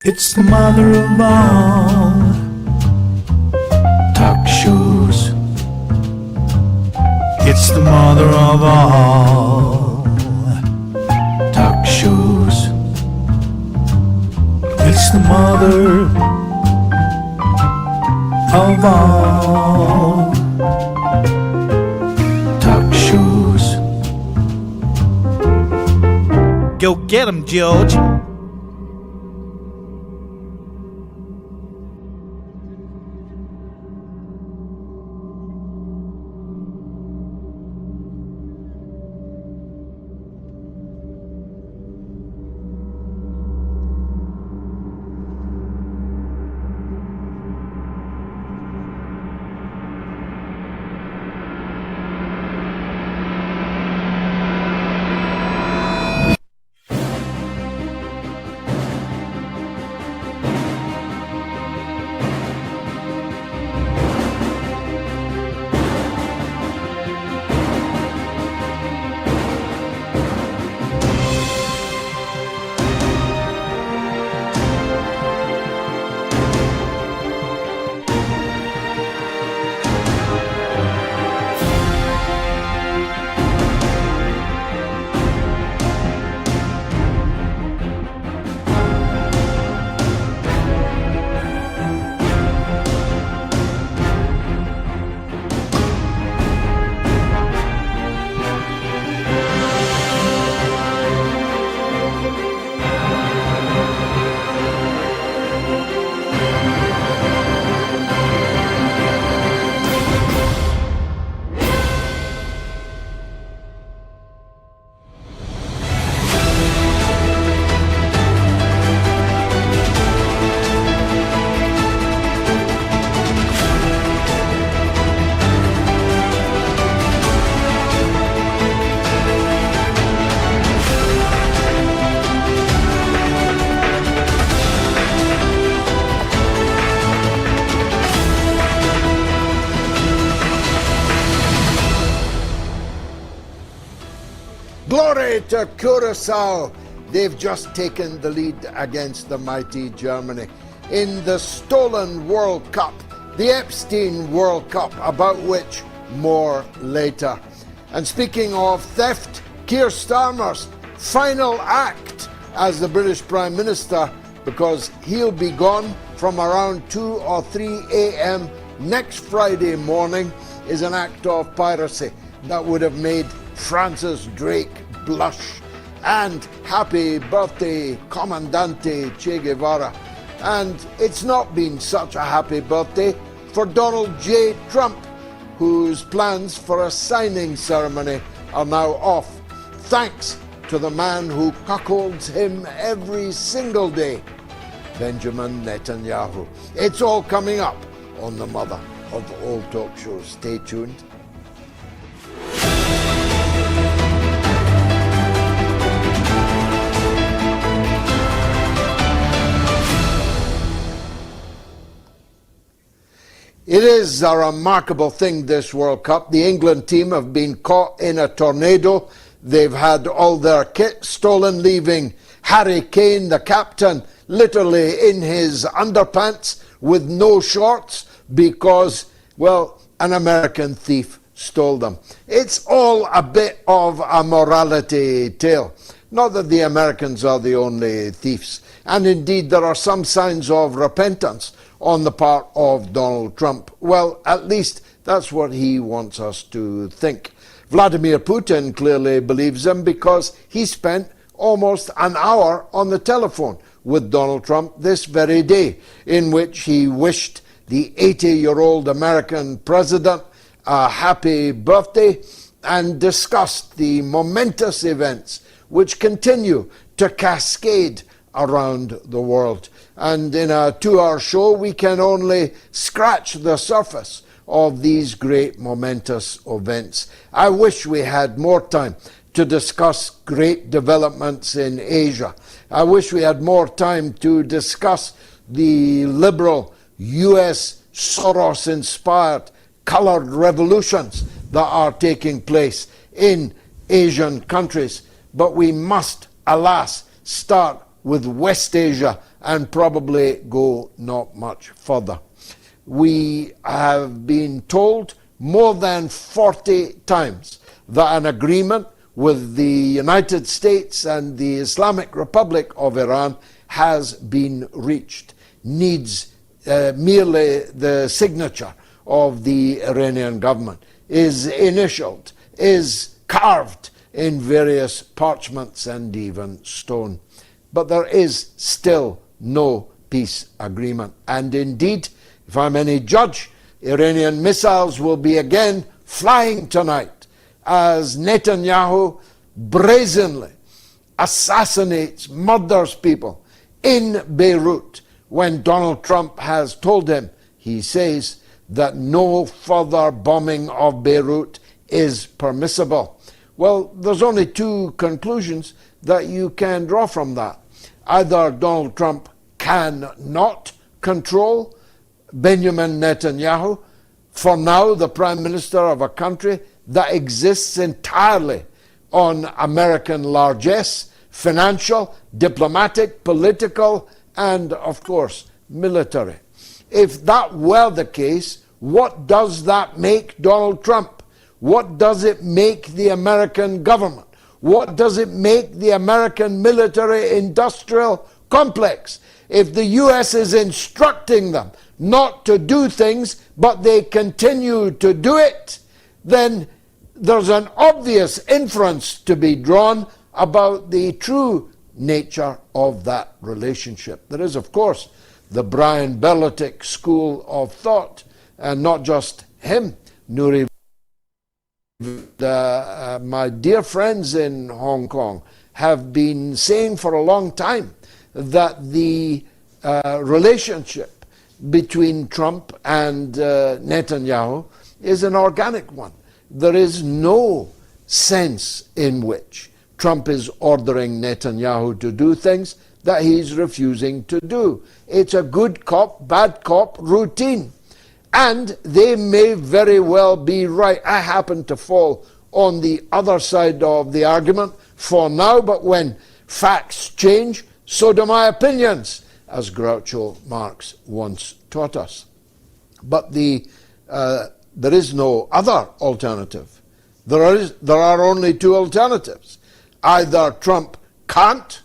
It's the mother of all talk shows. It's the mother of all talk shows. It's the mother of all talk shows. Go get 'em, George. Glory to Curacao! They've just taken the lead against the mighty Germany in the stolen World Cup, the Epstein World Cup, about which more later. And speaking of theft, Keir Starmer's final act as the British Prime Minister, because he'll be gone from around 2 or 3 a.m. next Friday morning, is an act of piracy that would have made Francis Drake blush. And happy birthday, Comandante Che Guevara. And it's not been such a happy birthday for Donald J. Trump, whose plans for a signing ceremony are now off, thanks to the man who cuckolds him every single day, Benjamin Netanyahu. It's all coming up on the mother of all talk shows. Stay tuned. It is a remarkable thing, this World Cup. The England team have been caught in a tornado. They've had all their kit stolen, leaving Harry Kane, the captain, literally in his underpants with no shorts because, well, an American thief stole them. It's all a bit of a morality tale. Not that the Americans are the only thieves. And indeed, there are some signs of repentance on the part of Donald Trump. Well, at least that's what he wants us to think. Vladimir Putin clearly believes him because he spent almost an hour on the telephone with Donald Trump this very day, in which he wished the 80-year-old American president a happy birthday and discussed the momentous events which continue to cascade around the world. And in a 2-hour show, we can only scratch the surface of these great momentous events. I wish we had more time to discuss great developments in Asia. I wish we had more time to discuss the liberal US Soros-inspired colored revolutions that are taking place in Asian countries. But we must, alas, start with West Asia and probably go not much further. We have been told more than 40 times that an agreement with the United States and the Islamic Republic of Iran has been reached, needs merely the signature of the Iranian government, is initialed, is carved in various parchments and even stone. But there is still no peace agreement. And indeed, if I'm any judge, Iranian missiles will be again flying tonight as Netanyahu brazenly assassinates, murders people in Beirut when Donald Trump has told him, he says, that no further bombing of Beirut is permissible. Well, there's only two conclusions that you can draw from that. Either Donald Trump cannot control Benjamin Netanyahu, for now the Prime Minister of a country that exists entirely on American largesse, financial, diplomatic, political, and of course, military. If that were the case, what does that make Donald Trump? What does it make the American government? What does it make the American military-industrial complex? If the US is instructing them not to do things, but they continue to do it, then there's an obvious inference to be drawn about the true nature of that relationship. There is, of course, the Brian Berletic school of thought, and not just him, Nuri. My dear friends in Hong Kong have been saying for a long time that the relationship between Trump and Netanyahu is an organic one. There is no sense in which Trump is ordering Netanyahu to do things that he's refusing to do. It's a good cop, bad cop routine. And they may very well be right. I happen to fall on the other side of the argument for now, but when facts change, so do my opinions, as Groucho Marx once taught us. But there is no other alternative. There are only two alternatives. Either Trump can't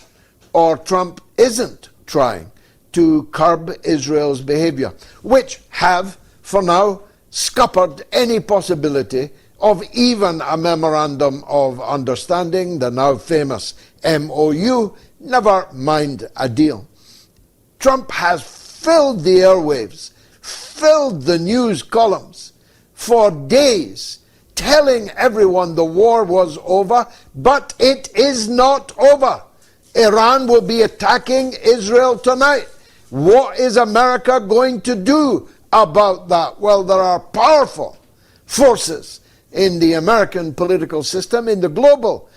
or Trump isn't trying to curb Israel's behavior, which have, for now, scuppered any possibility of even a memorandum of understanding, the now famous MOU, never mind a deal. Trump has filled the airwaves, filled the news columns for days, telling everyone the war was over, but it is not over. Iran will be attacking Israel tonight. What is America going to do about that? Well, there are powerful forces in the American political system, in the global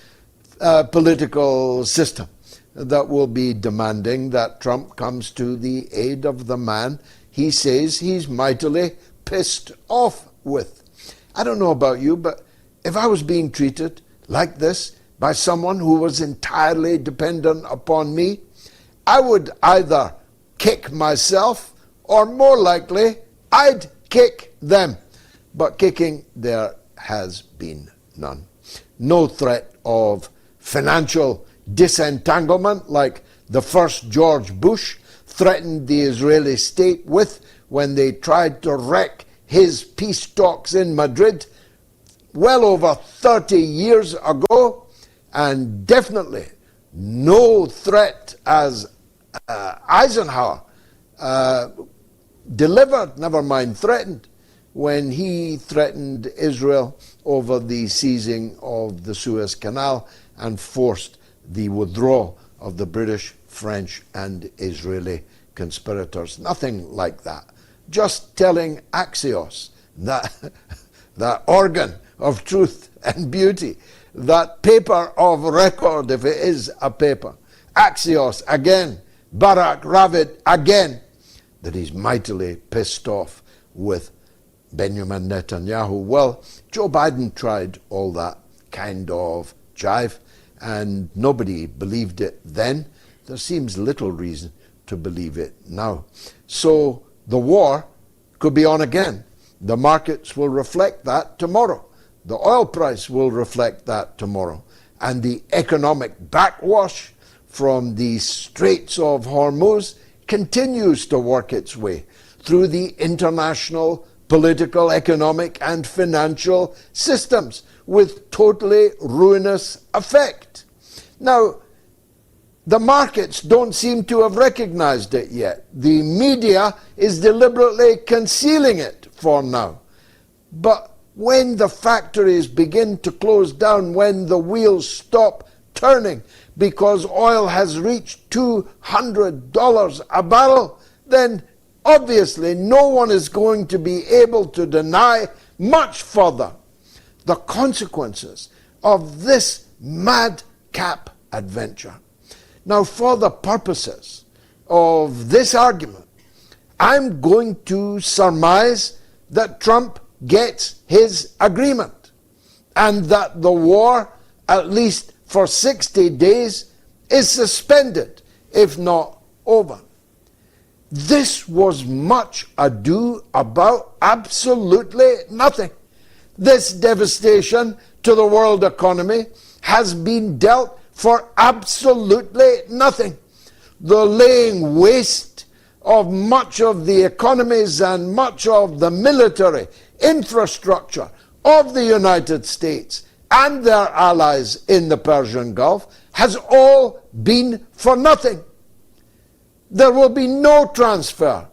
political system, that will be demanding that Trump comes to the aid of the man he says he's mightily pissed off with. I don't know about you, but if I was being treated like this by someone who was entirely dependent upon me, I would either kick myself or, more likely, I'd kick them. But kicking there has been none. No threat of financial disentanglement like the first George Bush threatened the Israeli state with when they tried to wreck his peace talks in Madrid well over 30 years ago, and definitely no threat as Eisenhower delivered, never mind threatened, when he threatened Israel over the seizing of the Suez Canal and forced the withdrawal of the British, French, and Israeli conspirators. Nothing like that. Just telling Axios, that organ of truth and beauty, that paper of record, if it is a paper, Axios again, Barak Ravid again, that he's mightily pissed off with Benjamin Netanyahu. Well, Joe Biden tried all that kind of jive, and nobody believed it then. There seems little reason to believe it now. So the war could be on again. The markets will reflect that tomorrow. The oil price will reflect that tomorrow. And the economic backwash from the Straits of Hormuz continues to work its way through the international political, economic, and financial systems with totally ruinous effect. Now, the markets don't seem to have recognized it yet. The media is deliberately concealing it for now. But when the factories begin to close down, when the wheels stop turning because oil has reached $200 a barrel, then obviously no one is going to be able to deny much further the consequences of this madcap adventure. Now, for the purposes of this argument, I'm going to surmise that Trump gets his agreement and that the war, at least for 60 days, is suspended, if not over. This was much ado about absolutely nothing. This devastation to the world economy has been dealt for absolutely nothing. The laying waste of much of the economies and much of the military infrastructure of the United States and their allies in the Persian Gulf has all been for nothing. There will be no transfer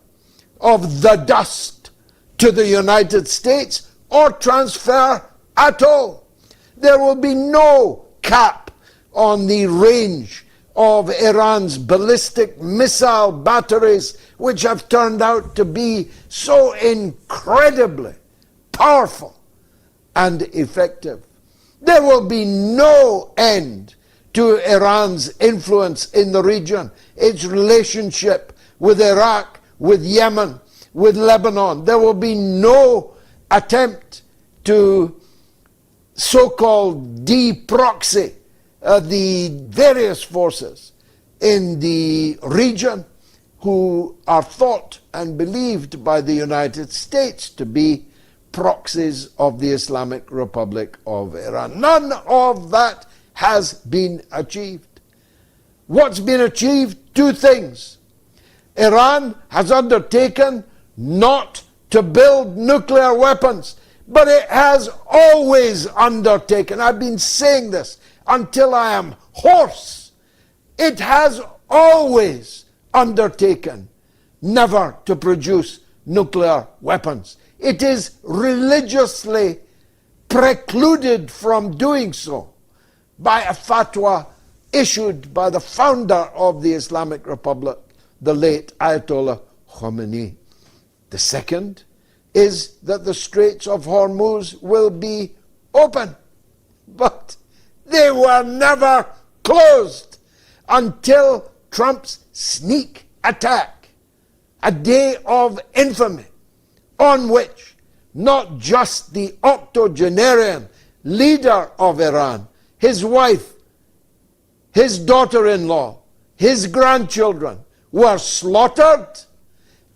of the dust to the United States or transfer at all. There will be no cap on the range of Iran's ballistic missile batteries, which have turned out to be so incredibly powerful and effective. There will be no end to Iran's influence in the region, its relationship with Iraq, with Yemen, with Lebanon. There will be no attempt to so-called de-proxy the various forces in the region who are thought and believed by the United States to be proxies of the Islamic Republic of Iran. None of that has been achieved. What's been achieved? Two things. Iran has undertaken not to build nuclear weapons, but it has always undertaken, I've been saying this until I am hoarse, it has always undertaken never to produce nuclear weapons. It is religiously precluded from doing so by a fatwa issued by the founder of the Islamic Republic, the late Ayatollah Khomeini. The second is that the Straits of Hormuz will be open, but they were never closed until Trump's sneak attack, a day of infamy on which not just the octogenarian leader of Iran, his wife, his daughter-in-law, his grandchildren were slaughtered,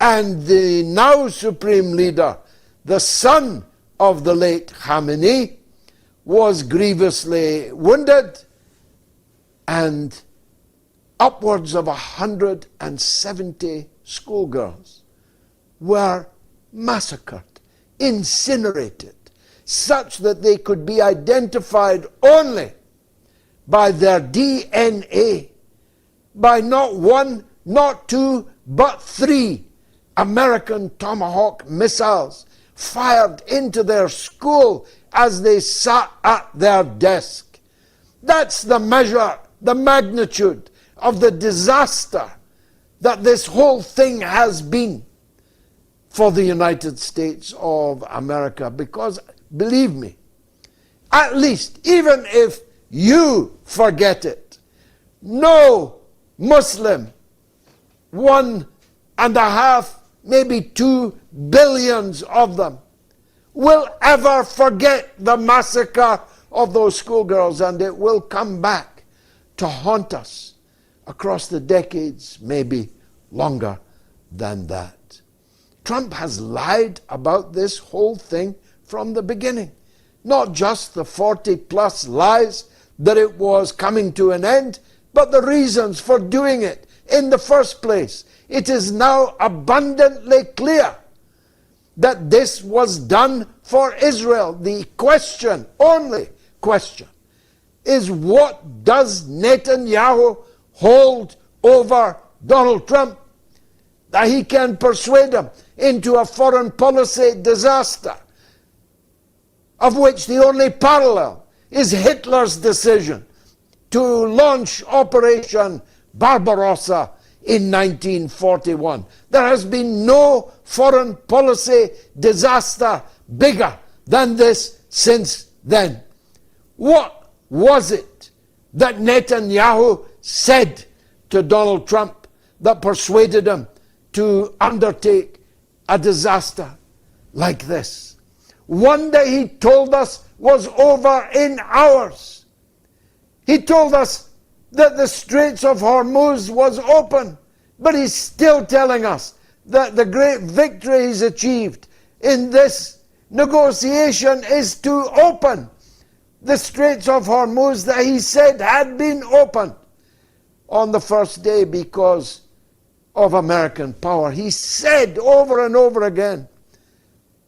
and the now supreme leader, the son of the late Khamenei, was grievously wounded, and upwards of 170 schoolgirls were massacred, incinerated, such that they could be identified only by their DNA, by not one, not two, but 3 American Tomahawk missiles fired into their school as they sat at their desk. That's the measure, the magnitude of the disaster that this whole thing has been for the United States of America. Because, believe me, at least, even if you forget it, no Muslim, 1.5, maybe 2 billions of them, will ever forget the massacre of those schoolgirls, and it will come back to haunt us across the decades, maybe longer than that. Trump has lied about this whole thing from the beginning. Not just the 40-plus lies that it was coming to an end, but the reasons for doing it in the first place. It is now abundantly clear that this was done for Israel. The question, only question, is what does Netanyahu hold over Donald Trump that he can persuade him into a foreign policy disaster, of which the only parallel is Hitler's decision to launch Operation Barbarossa in 1941. There has been no foreign policy disaster bigger than this since then. What was it that Netanyahu said to Donald Trump that persuaded him to undertake a disaster like this? One that he told us was over in hours. He told us that the Straits of Hormuz was open, but he's still telling us that the great victory he's achieved in this negotiation is to open the Straits of Hormuz that he said had been opened on the first day because of American power. He said over and over again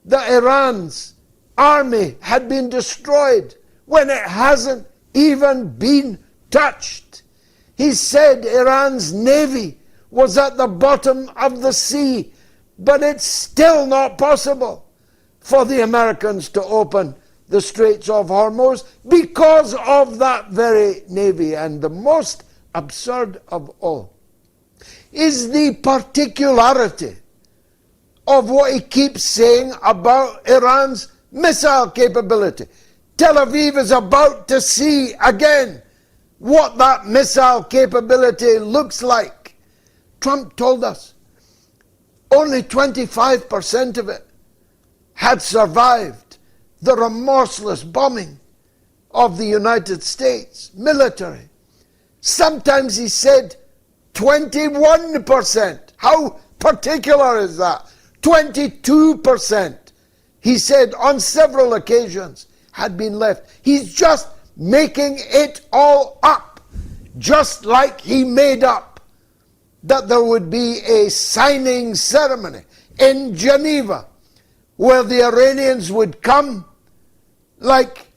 that Iran's army had been destroyed when it hasn't even been touched. He said Iran's navy was at the bottom of the sea, but it's still not possible for the Americans to open the Straits of Hormuz because of that very navy. And the most absurd of all is the particularity of what he keeps saying about Iran's missile capability. Tel Aviv is about to see again what that missile capability looks like. Trump told us only 25% of it had survived the remorseless bombing of the United States military. Sometimes he said 21%. How particular is that? 22%, he said on several occasions, had been left. He's just making it all up, just like he made up that there would be a signing ceremony in Geneva where the Iranians would come, like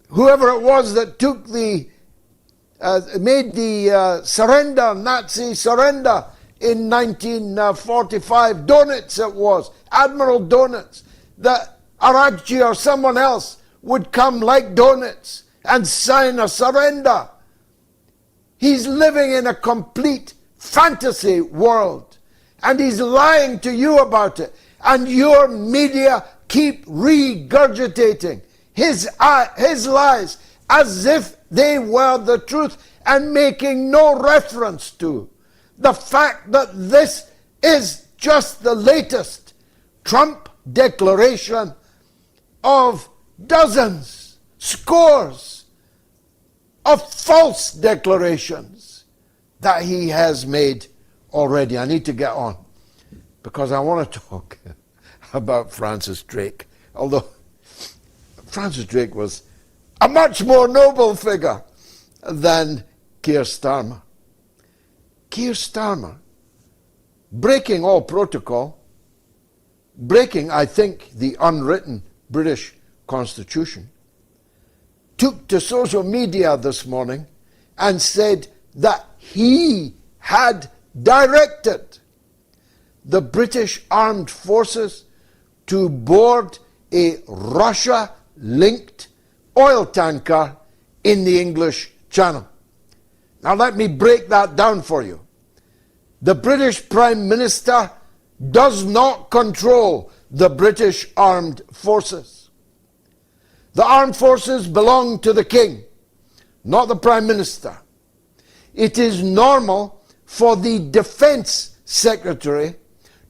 whoever it was that took the made the surrender, Nazi surrender in 1945, Donitz it was, Admiral Donitz, that IRGC or someone else would come like Donitz and sign a surrender. He's living in a complete fantasy world, and he's lying to you about it, and your media keep regurgitating his lies as if they were the truth and making no reference to the fact that this is just the latest Trump declaration of dozens, scores of false declarations that he has made already. I need to get on because I want to talk about Francis Drake, although Francis Drake was a much more noble figure than Keir Starmer. Keir Starmer, breaking all protocol, breaking, I think, the unwritten British Constitution, took to social media this morning and said that he had directed the British armed forces to board a Russia-linked oil tanker in the English Channel. Now let me break that down for you. The British Prime Minister does not control the British armed forces. The armed forces belong to the King, not the Prime Minister. It is normal for the Defence Secretary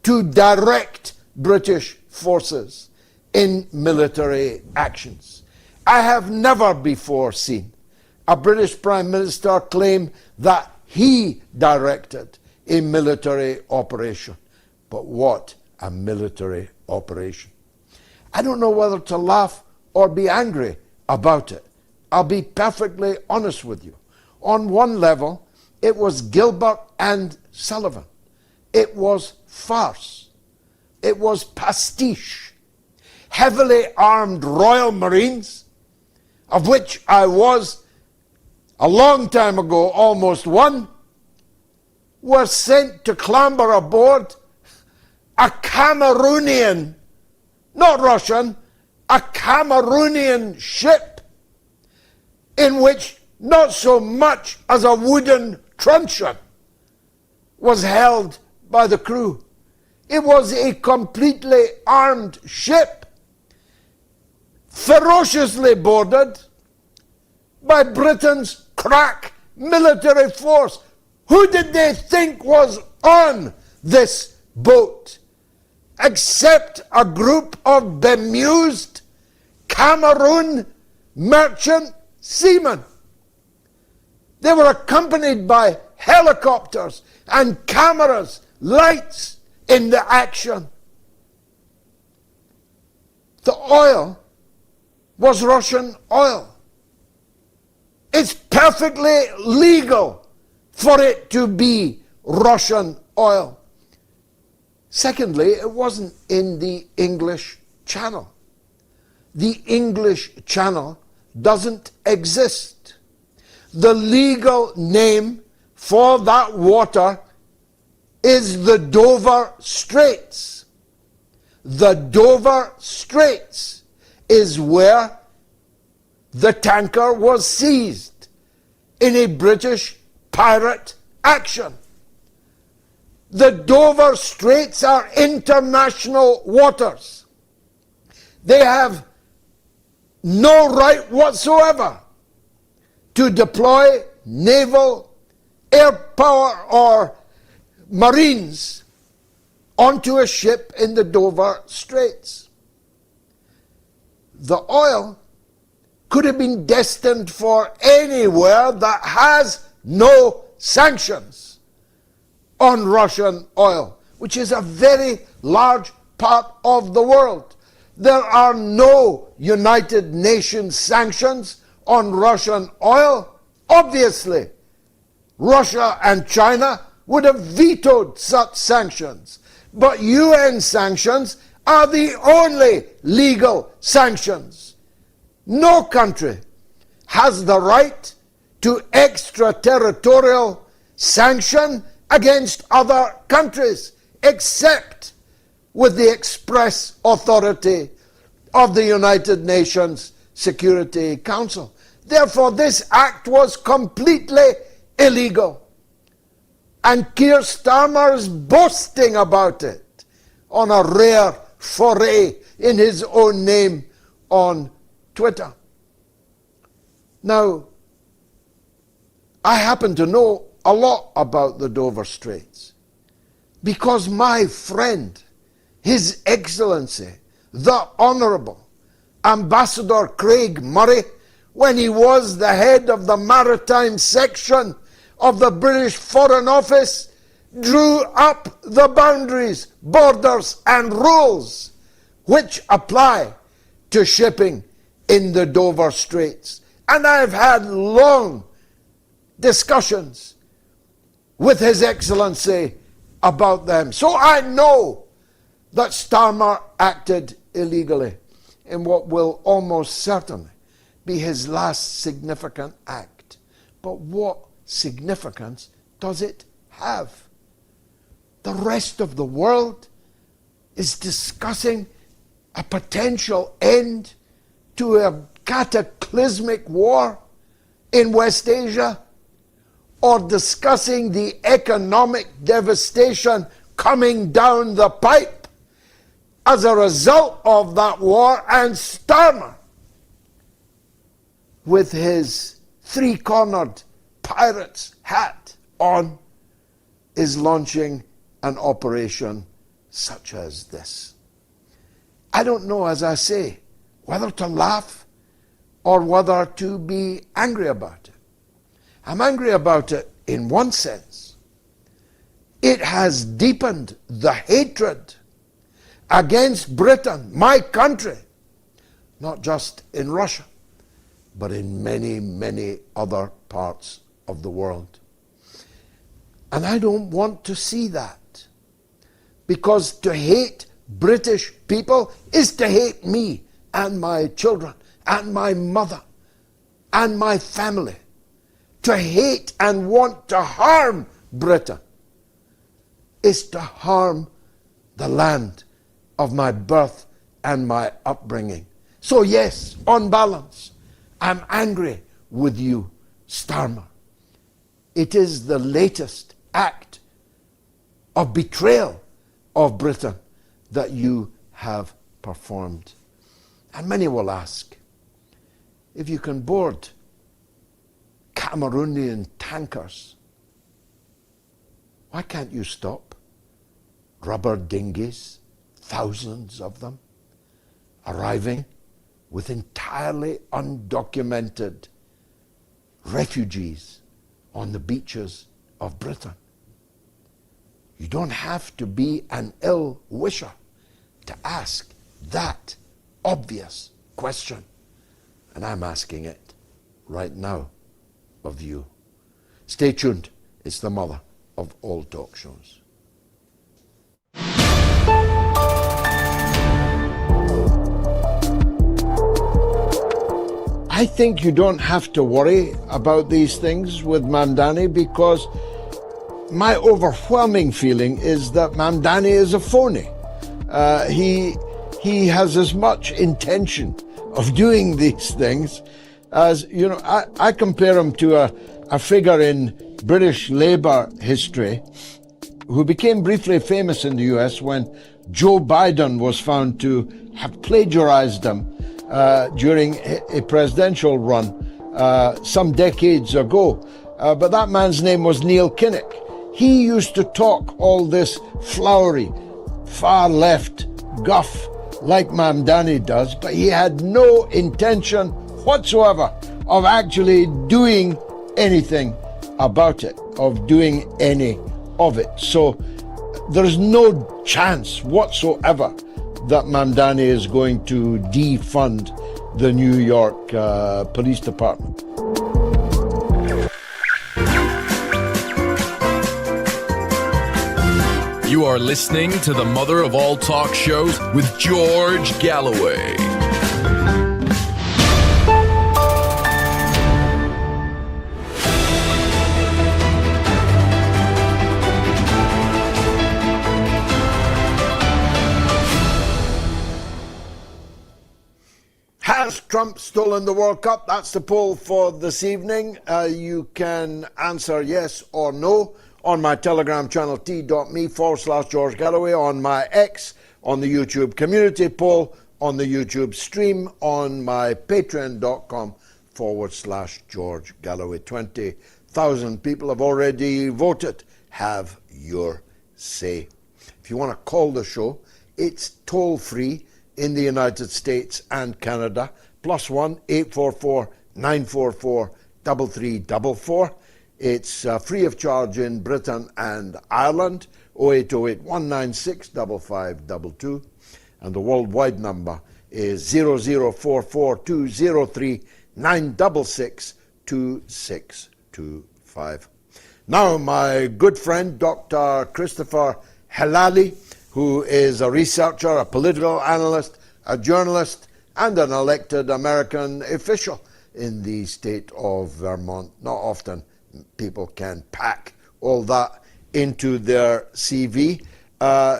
to direct British forces in military actions. I have never before seen a British Prime Minister claim that he directed a military operation. But what a military operation. I don't know whether to laugh or be angry about it. I'll be perfectly honest with you. On one level, it was Gilbert and Sullivan. It was farce. It was pastiche. Heavily armed Royal Marines, of which I was a long time ago almost one, were sent to clamber aboard a Cameroonian, not Russian, a Cameroonian ship in which not so much as a wooden truncheon was held by the crew. It was a completely armed ship, ferociously boarded by Britain's crack military force. Who did they think was on this boat except a group of bemused Cameroon merchant seamen? They were accompanied by helicopters and cameras, lights in the action. The oil was Russian oil. It's perfectly legal for it to be Russian oil. Secondly, it wasn't in the English Channel. The English Channel doesn't exist. The legal name for that water is the Dover Straits. The Dover Straits is where the tanker was seized in a British pirate action. The Dover Straits are international waters. They have no right whatsoever to deploy naval, air power, or marines onto a ship in the Dover Straits. The oil could have been destined for anywhere that has no sanctions on Russian oil, which is a very large part of the world. There are no United Nations sanctions on Russian oil. Obviously, Russia and China would have vetoed such sanctions. But UN sanctions are the only legal sanctions. No country has the right to extraterritorial sanction against other countries, except with the express authority of the United Nations Security Council. Therefore, this act was completely illegal. And Keir Starmer is boasting about it on a rare foray in his own name on Twitter. Now, I happen to know a lot about the Dover Straits because my friend, His Excellency, the Honourable Ambassador Craig Murray, when he was the head of the maritime section of the British Foreign Office, drew up the boundaries, borders and rules which apply to shipping in the Dover Straits. And I've had long discussions with His Excellency about them. So I know that Starmer acted illegally in what will almost certainly be his last significant act. But what significance does it have? The rest of the world is discussing a potential end to a cataclysmic war in West Asia, or discussing the economic devastation coming down the pipe as a result of that war. And Starmer, with his three-cornered pirate's hat on, is launching an operation such as this. I don't know, as I say, whether to laugh or whether to be angry about it. I'm angry about it in one sense. It has deepened the hatred against Britain, my country, not just in Russia, but in many, many other parts of the world. And I don't want to see that, because to hate British people is to hate me and my children and my mother and my family. To hate and want to harm Britain is to harm the land of my birth and my upbringing. So yes, on balance, I'm angry with you, Starmer. It is the latest act of betrayal of Britain that you have performed. And many will ask, if you can board Cameroonian tankers, why can't you stop rubber dinghies, thousands of them, arriving with entirely undocumented refugees on the beaches of Britain? You don't have to be an ill wisher to ask that obvious question. And I'm asking it right now of you. Stay tuned. It's the mother of all talk shows. I think you don't have to worry about these things with Mamdani, because my overwhelming feeling is that Mamdani is a phony. He has as much intention of doing these things as, I compare him to a figure in British Labour history who became briefly famous in the US when Joe Biden was found to have plagiarized him during a presidential run some decades ago. But that man's name was Neil Kinnock. He used to talk all this flowery, far left guff like Mamdani does, but he had no intention whatsoever of actually doing anything about it, of doing any of it. So there's no chance whatsoever that Mamdani is going to defund the New York Police Department. You are listening to the mother of all talk shows with George Galloway. Has Trump stolen the World Cup? That's the poll for this evening. You can answer yes or no on my Telegram channel, t.me/George Galloway, on my X, on the YouTube community poll, on the YouTube stream, on my patreon.com/George Galloway. 20,000 people have already voted. Have your say. If you want to call the show, it's toll free in the United States and Canada, +1 844 944 3344. It's free of charge in Britain and Ireland, 0808 196 5522. And the worldwide number is 0044203 966 2625. Now, my good friend, Dr. Christopher Helali, who is a researcher, a political analyst, a journalist, and an elected American official in the state of Vermont. Not often people can pack all that into their CV.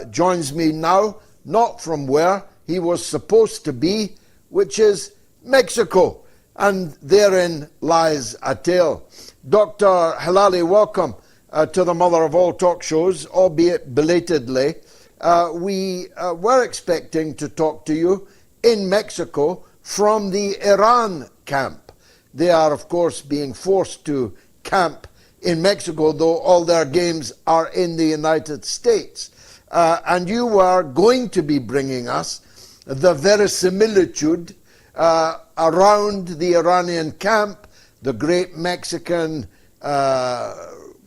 Joins me now, not from where he was supposed to be, which is Mexico, and therein lies a tale. Dr. Helali, welcome to the mother of all talk shows, albeit belatedly. We were expecting to talk to you in Mexico from the Iran camp. They are, of course, being forced to camp in Mexico, though all their games are in the United States. And you were going to be bringing us the verisimilitude around the Iranian camp, the great Mexican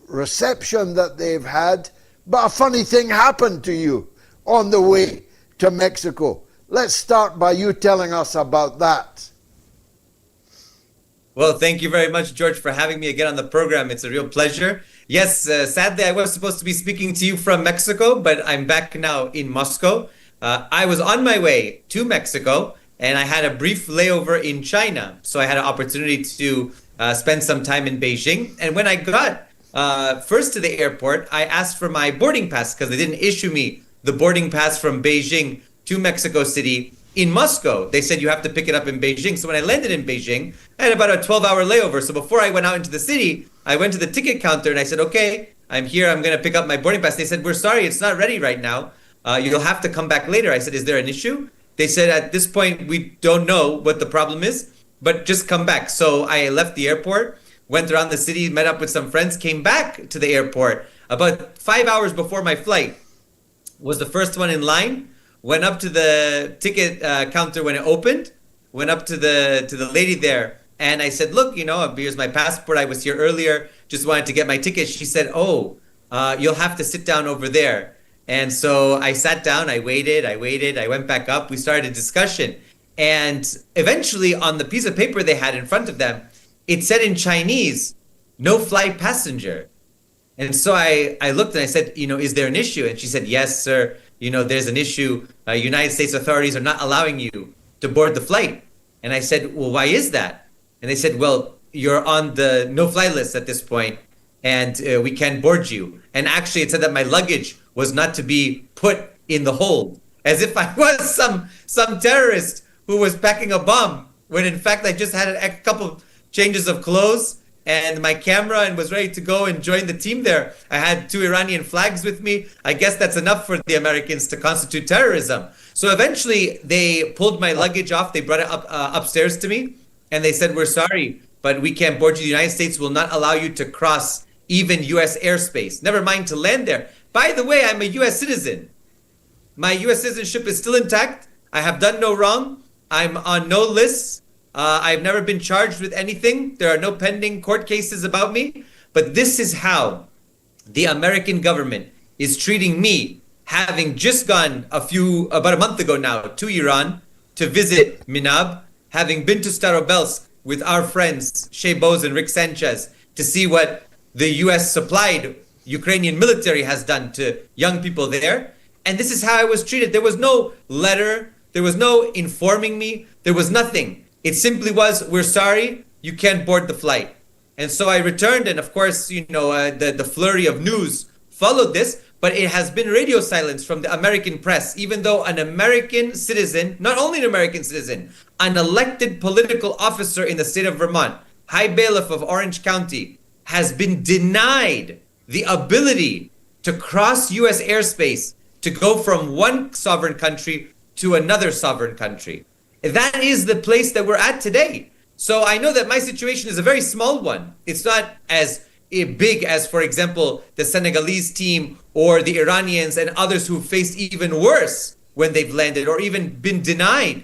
reception that they've had But a funny thing happened to you on the way to Mexico. Let's start by you telling us about that. Well, thank you very much, George, for having me again on the program. It's a real pleasure. Yes, sadly, I was supposed to be speaking to you from Mexico, but I'm back now in Moscow. I was on my way to Mexico, and I had a brief layover in China. So I had an opportunity to spend some time in Beijing. And when I got first to the airport, I asked for my boarding pass because they didn't issue me the boarding pass from Beijing to Mexico City in Moscow. They said you have to pick it up in Beijing. So when I landed in Beijing, I had about a 12-hour layover. So before I went out into the city, I went to the ticket counter and I said, okay, I'm here. I'm going to pick up my boarding pass. They said, we're sorry, it's not ready right now. You'll have to come back later. I said, is there an issue? They said, at this point, we don't know what the problem is, but just come back. So I left the airport, went around the city, met up with some friends, came back to the airport about 5 hours before my flight. Was the first one in line. Went up to the ticket counter when it opened, went up to the lady there, and I said, look, here's my passport. I was here earlier, just wanted to get my ticket. She said, oh, you'll have to sit down over there. And so I sat down, I waited, I went back up, we started a discussion. And eventually on the piece of paper they had in front of them, it said in Chinese, no flight passenger. And so I looked and I said, is there an issue? And she said, yes, sir. There's an issue. United States authorities are not allowing you to board the flight. And I said, well, why is that? And they said, well, you're on the no-fly list at this point, and we can't board you. And actually, it said that my luggage was not to be put in the hold, as if I was some terrorist who was packing a bomb, when in fact I just had a couple changes of clothes and my camera and was ready to go and join the team there. I had 2 Iranian flags with me. I guess that's enough for the Americans to constitute terrorism. So eventually they pulled my luggage off. They brought it up upstairs to me and they said, we're sorry, but we can't board you. The United States will not allow you to cross even US airspace, never mind to land there. By the way, I'm a US citizen. My US citizenship is still intact. I have done no wrong. I'm on no lists. I've never been charged with anything. There are no pending court cases about me. But this is how the American government is treating me, having just gone about a month ago now, to Iran to visit Minab, having been to Starobelsk with our friends, Shea Bose and Rick Sanchez, to see what the US supplied Ukrainian military has done to young people there. And this is how I was treated. There was no letter. There was no informing me. There was nothing. It simply was, we're sorry, you can't board the flight. And so I returned, and of course, the flurry of news followed this, but it has been radio silence from the American press, even though an American citizen, not only an American citizen, an elected political officer in the state of Vermont, High Bailiff of Orange County, has been denied the ability to cross US airspace to go from one sovereign country to another sovereign country. That is the place that we're at today. So I know that my situation is a very small one. It's not as big as, for example, the Senegalese team or the Iranians and others who faced even worse when they've landed or even been denied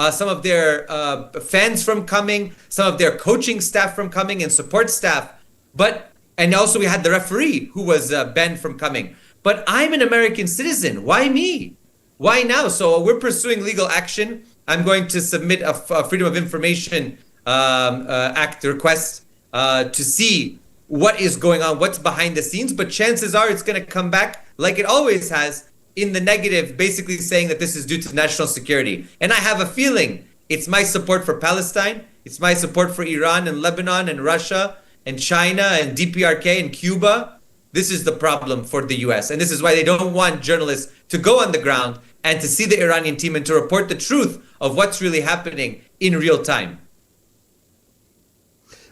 some of their fans from coming, some of their coaching staff from coming and support staff. And also we had the referee who was banned from coming. But I'm an American citizen. Why me? Why now? So we're pursuing legal action. I'm going to submit a Freedom of Information Act request to see what is going on, what's behind the scenes. But chances are it's going to come back like it always has in the negative, basically saying that this is due to national security. And I have a feeling it's my support for Palestine. It's my support for Iran and Lebanon and Russia and China and DPRK and Cuba. This is the problem for the US. And this is why they don't want journalists to go on the ground and to see the Iranian team and to report the truth of what's really happening in real time.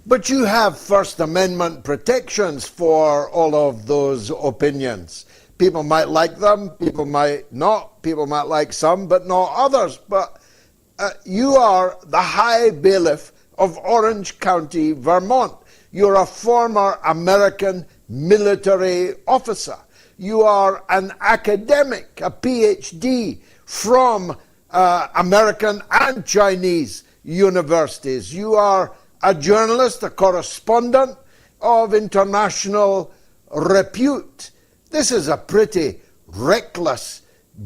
But you have First Amendment protections for all of those opinions. People might like them, people might not, people might like some, but not others. But you are the High Bailiff of Orange County, Vermont. You're a former American military officer. You are an academic, a PhD from American and Chinese universities. You are a journalist, a correspondent of international repute. This is a pretty reckless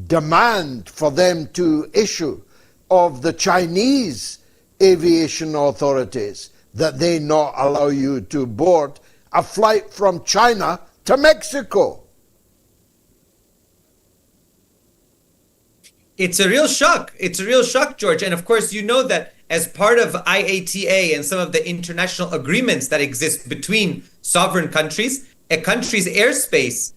demand for them to issue of the Chinese aviation authorities that they not allow you to board a flight from China to Mexico. It's a real shock. It's a real shock, George. And of course, you know that as part of IATA and some of the international agreements that exist between sovereign countries, a country's airspace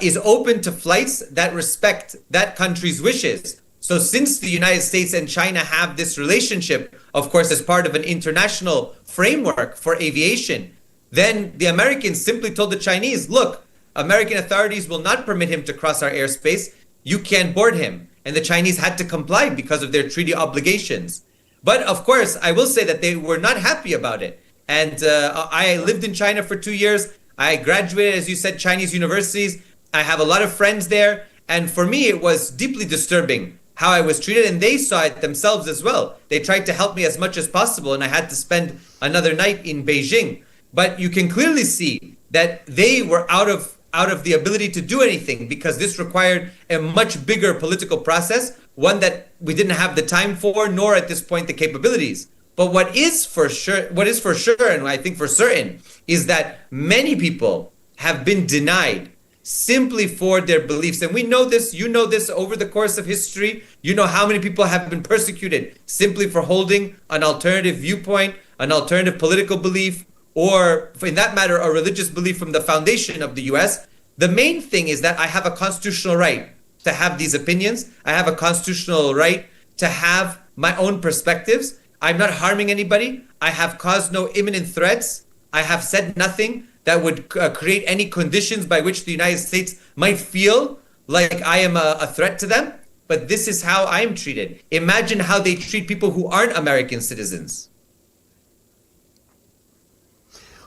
is open to flights that respect that country's wishes. So since the United States and China have this relationship, of course, as part of an international framework for aviation, then the Americans simply told the Chinese, look, American authorities will not permit him to cross our airspace. You can't board him. And the Chinese had to comply because of their treaty obligations. But of course, I will say that they were not happy about it. And I lived in China for 2 years. I graduated, as you said, Chinese universities. I have a lot of friends there. And for me, it was deeply disturbing how I was treated. And they saw it themselves as well. They tried to help me as much as possible. And I had to spend another night in Beijing. But you can clearly see that they were out of the ability to do anything because this required a much bigger political process, one that we didn't have the time for, nor at this point the capabilities. But what is for sure, and I think for certain, is that many people have been denied simply for their beliefs. And we know this, you know this over the course of history. You know how many people have been persecuted simply for holding an alternative viewpoint, an alternative political belief, or in that matter, a religious belief from the foundation of the US. The main thing is that I have a constitutional right to have these opinions. I have a constitutional right to have my own perspectives. I'm not harming anybody. I have caused no imminent threats. I have said nothing that would create any conditions by which the United States might feel like I am a threat to them. But this is how I am treated. Imagine how they treat people who aren't American citizens.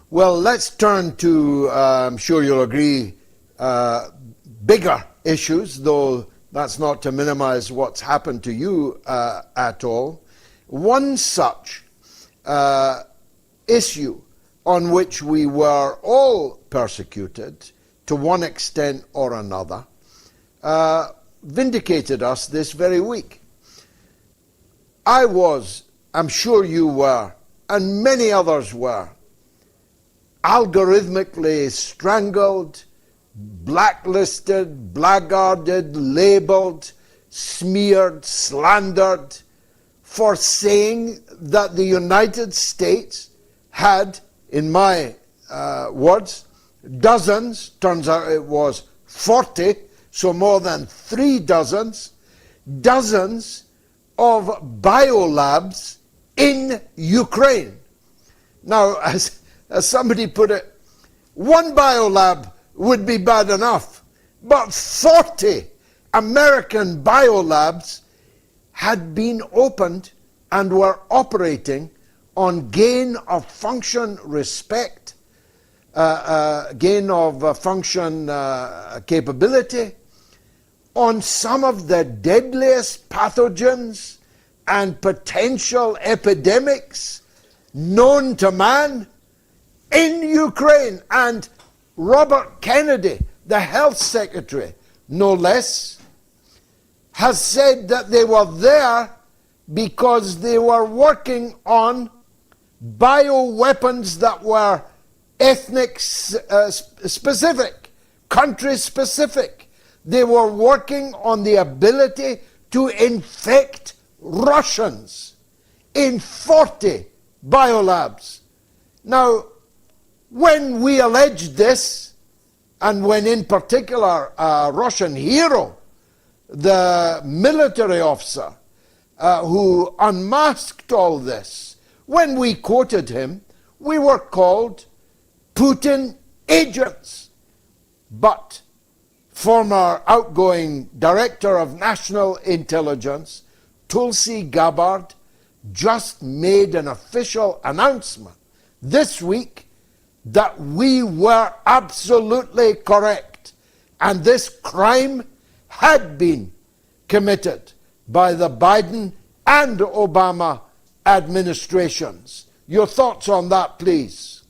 Well, let's turn to, I'm sure you'll agree, bigger issues, though that's not to minimize what's happened to you at all. One such issue on which we were all persecuted to one extent or another vindicated us this very week. I was, I'm sure you were, and many others were, algorithmically strangled, blacklisted, blackguarded, labeled, smeared, slandered for saying that the United States had, in my words, dozens, turns out it was 40, so more than 3 dozens, dozens of biolabs in Ukraine. Now, as somebody put it, one biolab would be bad enough, but 40 American biolabs had been opened and were operating on gain of function respect, gain of function capability, on some of the deadliest pathogens and potential epidemics known to man in Ukraine. And Robert Kennedy, the health secretary, no less, has said that they were there because they were working on bioweapons that were ethnic specific, country specific. They were working on the ability to infect Russians in 40 biolabs. Now, when we alleged this, and when in particular a Russian hero, the military officer who unmasked all this, when we quoted him, we were called Putin agents. But former outgoing Director of National Intelligence, Tulsi Gabbard, just made an official announcement this week that we were absolutely correct, and this crime had been committed by the Biden and Obama administrations. Your thoughts on that, please?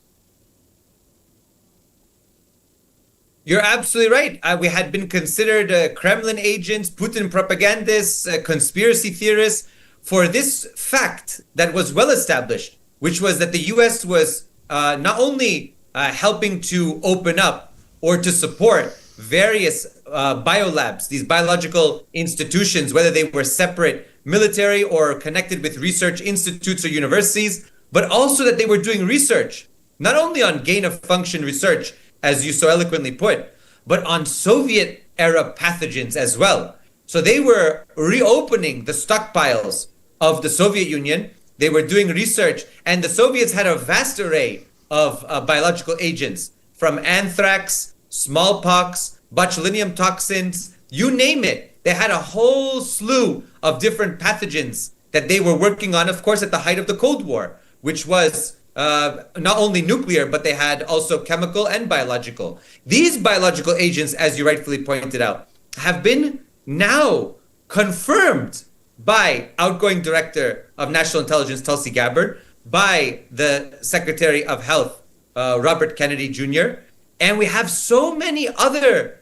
You're absolutely right. We had been considered Kremlin agents, Putin propagandists, conspiracy theorists for this fact that was well established, which was that the US was not only helping to open up or to support various biolabs, these biological institutions, whether they were separate military or connected with research institutes or universities, but also that they were doing research, not only on gain of function research, as you so eloquently put, but on Soviet era pathogens as well. So they were reopening the stockpiles of the Soviet Union. They were doing research, and the Soviets had a vast array of biological agents, from anthrax, smallpox, botulinum toxins, you name it. They had a whole slew of different pathogens that they were working on, of course, at the height of the Cold War, which was not only nuclear, but they had also chemical and biological. These biological agents, as you rightfully pointed out, have been now confirmed by outgoing Director of National Intelligence Tulsi Gabbard, by the Secretary of Health, Robert Kennedy Jr., and we have so many other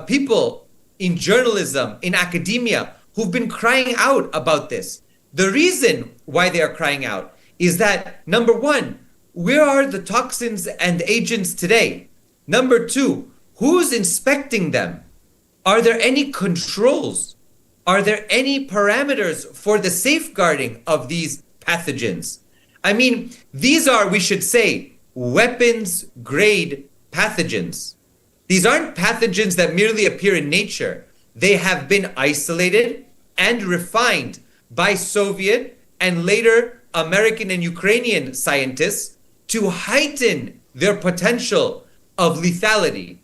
people in journalism, in academia, who've been crying out about this. The reason why they are crying out is that, number one, where are the toxins and agents today? Number two, who's inspecting them? Are there any controls? Are there any parameters for the safeguarding of these pathogens? I mean, these are, we should say, weapons grade pathogens. These aren't pathogens that merely appear in nature. They have been isolated and refined by Soviet and later American and Ukrainian scientists to heighten their potential of lethality.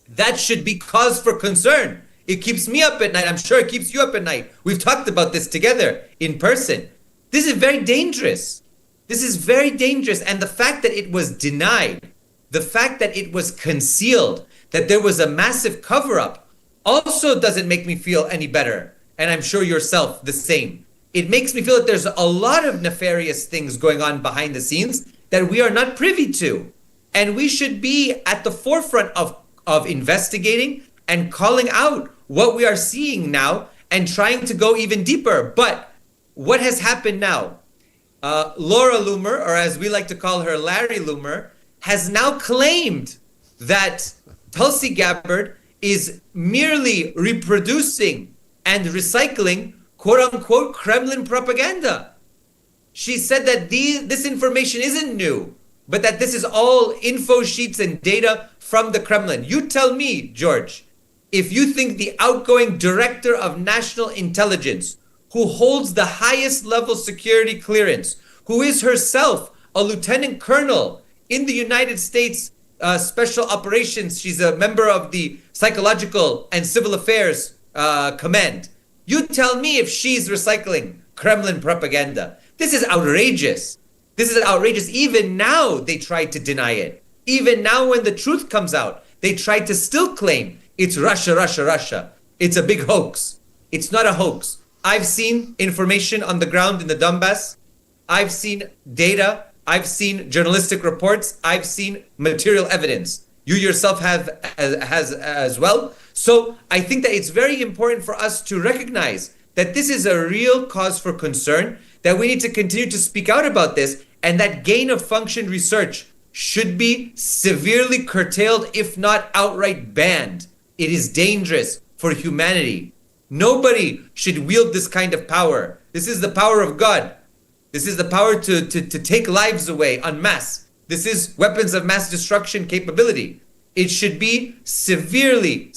That should be cause for concern. It keeps me up at night. I'm sure it keeps you up at night. We've talked about this together in person. This is very dangerous. This is very dangerous. And the fact that it was denied, the fact that it was concealed, that there was a massive cover-up also doesn't make me feel any better. And I'm sure yourself the same. It makes me feel that there's a lot of nefarious things going on behind the scenes that we are not privy to. And we should be at the forefront of investigating and calling out what we are seeing now and trying to go even deeper. But what has happened now? Laura Loomer, or as we like to call her, Larry Loomer, has now claimed that Tulsi Gabbard is merely reproducing and recycling quote-unquote Kremlin propaganda. She said that this information isn't new, but that this is all info sheets and data from the Kremlin. You tell me, George, if you think the outgoing Director of National Intelligence, who holds the highest level security clearance, who is herself a lieutenant colonel in the United States Special Operations, she's a member of the Psychological and Civil Affairs Command. You tell me if she's recycling Kremlin propaganda. This is outrageous. This is outrageous. Even now, they try to deny it. Even now, when the truth comes out, they try to still claim it's Russia, Russia, Russia. It's a big hoax. It's not a hoax. I've seen information on the ground in the Donbass. I've seen data. I've seen journalistic reports. I've seen material evidence. You yourself has as well. So I think that it's very important for us to recognize that this is a real cause for concern, that we need to continue to speak out about this, and that gain of function research should be severely curtailed, if not outright banned. It is dangerous for humanity. Nobody should wield this kind of power. This is the power of God. This is the power to take lives away en masse. This is weapons of mass destruction capability. It should be severely